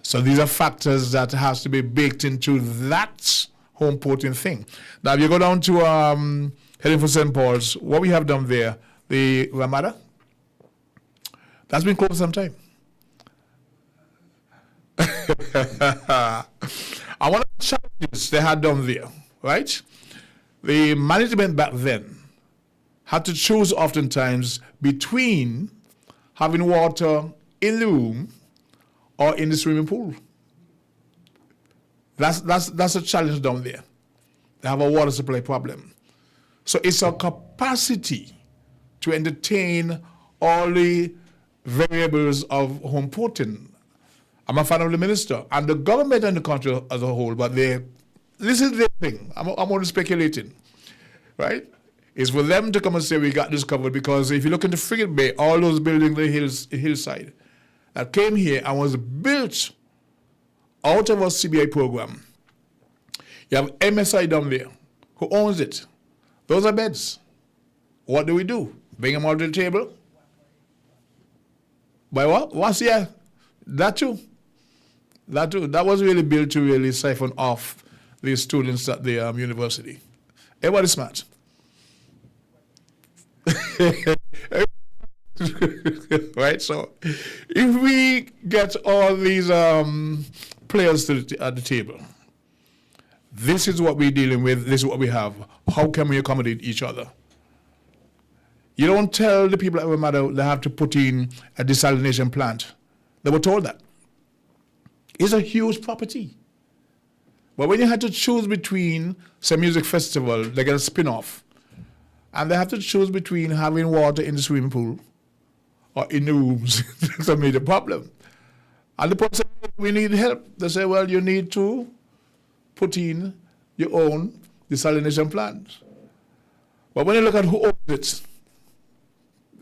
So these are factors that has to be baked into that home porting thing. Now, if you go down to heading for St. Paul's, what we have down there, the Ramada, that's been closed some time. And one of the challenges they had down there, right? The management back then had to choose oftentimes between having water in the room or in the swimming pool. That's a challenge down there. They have a water supply problem. So it's a capacity to entertain all the variables of home porting. I'm a fan of the minister and the government and the country as a whole, but this is their thing. I'm only speculating, right? It's for them to come and say we got this covered, because if you look into Frigate Bay, all those buildings, the hillside, that came here and was built out of our CBI program. You have MSI down there. Who owns it? Those are beds. What do we do? Bring them all to the table? By what? What's here? That too. That was really built to really siphon off the students at the university. Everybody's smart. Right? So if we get all these players at the table, This is what we're dealing with. This is what we have. How can we accommodate each other? You don't tell the people that were mad they have to put in a desalination plant. They were told that. It's a huge property. But when you had to choose between some music festival, they get a spin-off, and they have to choose between having water in the swimming pool or in the rooms, that's a major problem. And the person said, we need help. They say, well, you need to put in your own desalination plant. But when you look at who owns it,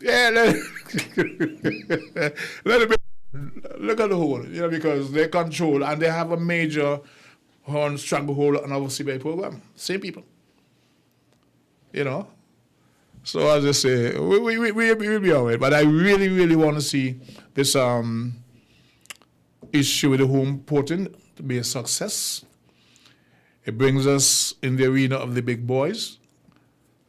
yeah, let it be. Look at the whole, because they control and they have a major stranglehold on our CBI program. Same people. So as I say, we'll be all right. But I really, really want to see this issue with the home porting to be a success. It brings us in the arena of the big boys.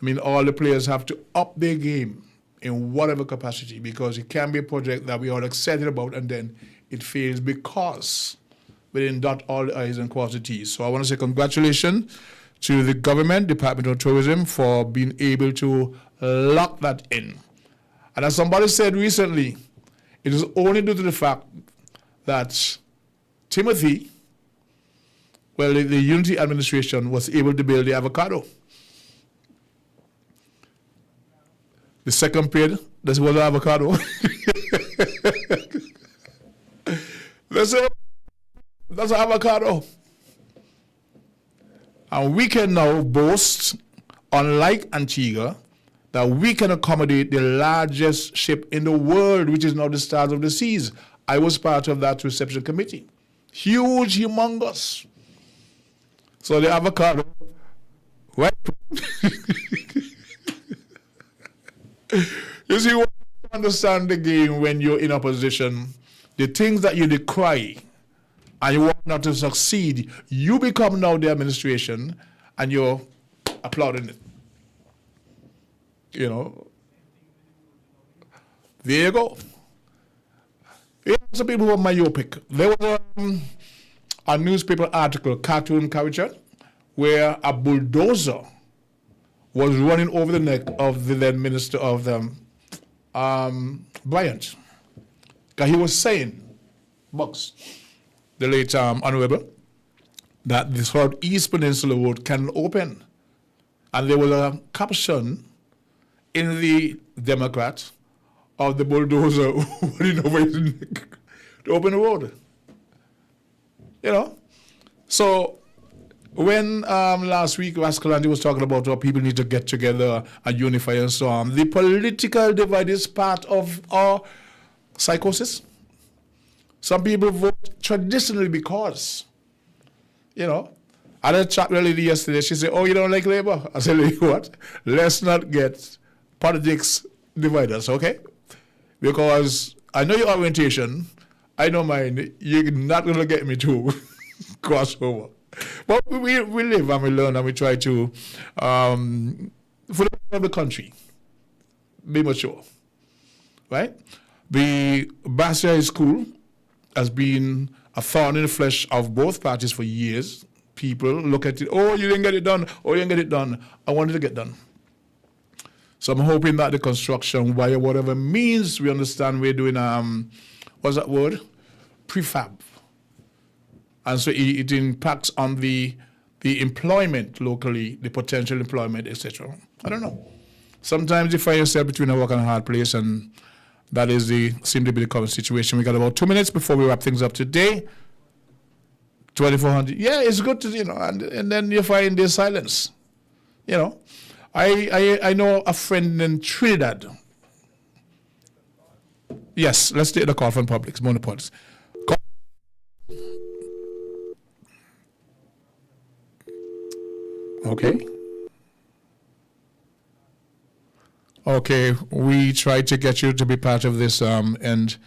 I mean, all the players have to up their game in whatever capacity, because it can be a project that we are excited about and then it fails because we didn't dot all the I's and cross the T's. So I want to say congratulations to the government, Department of Tourism, for being able to lock that in. And as somebody said recently, it is only due to the fact that Timothy, the Unity administration was able to build the avocado. The second period, this was the avocado. That's an avocado. And we can now boast, unlike Antigua, that we can accommodate the largest ship in the world, which is now the Stars of the Seas. I was part of that reception committee. Huge, humongous. So the avocado, right? You see, you understand the game when you're in opposition. The things that you decry and you want not to succeed, you become now the administration and you're applauding it. There you go. Some people who are myopic. There was a newspaper article, cartoon caricature, where a bulldozer was running over the neck of the then minister of Bryant. Because he was saying, Bucks, the late Honorable, that the Southeast Peninsula Road can open. And there was a caption in the Democrat of the bulldozer running over his neck to open the road. So when last week Rascalante was talking about how people need to get together and unify and so on, the political divide is part of our psychosis. Some people vote traditionally because, I had a chat with a lady yesterday. She said, oh, you don't like Labour? I said, what? Let's not get politics divide us, okay? Because I know your orientation, I know mine, you're not going to get me to cross over. But we live and we learn and we try to, for the good of the country, be mature, right? The Basia School has been a thorn in the flesh of both parties for years. People look at it, oh, you didn't get it done, oh, you didn't get it done. I wanted to get done. So I'm hoping that the construction, by whatever means, we understand we're doing, what's that word? Prefab. And so it impacts on the employment locally, the potential employment, etc. I don't know. Sometimes you find yourself between a rock and a hard place, and that is seem to be the current situation. We got about 2 minutes before we wrap things up today. 2,400. Yeah, it's good to, and then you find there's silence. I know a friend in Trinidad. Yes, let's take the call from Publix, Monopolis. Okay. Okay, we tried to get you to be part of this end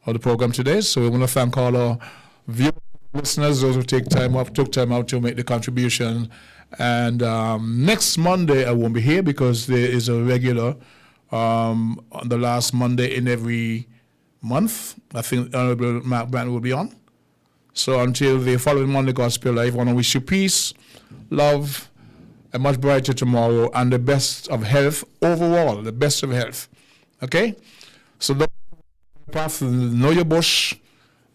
of the program today, so we want to thank all our viewers, listeners, those who took time out to make the contribution. And next Monday I won't be here because there is a regular on the last Monday in every month. I think Honorable Mark Brandt will be on. So until the following Monday, Gospel, I want to wish you peace, love, a much brighter tomorrow, and the best of health overall, the best of health. Okay? So don't path, know your bush,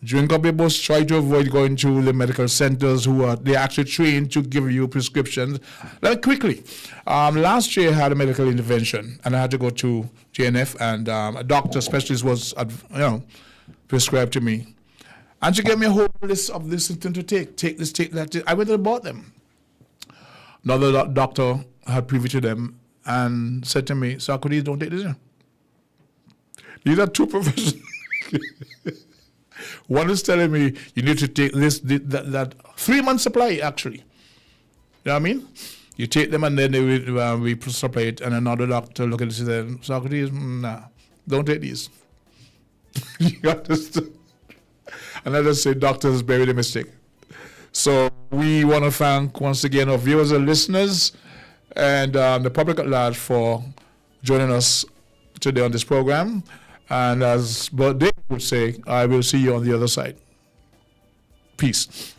drink up your bush, try to avoid going to the medical centers they're actually trained to give you prescriptions. Like quickly, last year I had a medical intervention and I had to go to JNF, and a doctor specialist was, prescribed to me. And she gave me a whole list of this thing to take. Take this, take that. I went and bought them. Another doctor had privy to them and said to me, Socrates, don't take this. These are two professionals. One is telling me you need to take this, that 3 month supply, actually. You know what I mean? You take them and then they will supply it. And another doctor look at it and said, Socrates, nah, don't take these. You understand? And I just say, doctors buried a mistake. So we want to thank once again our viewers and listeners and the public at large for joining us today on this program. And as David would say, I will see you on the other side. Peace.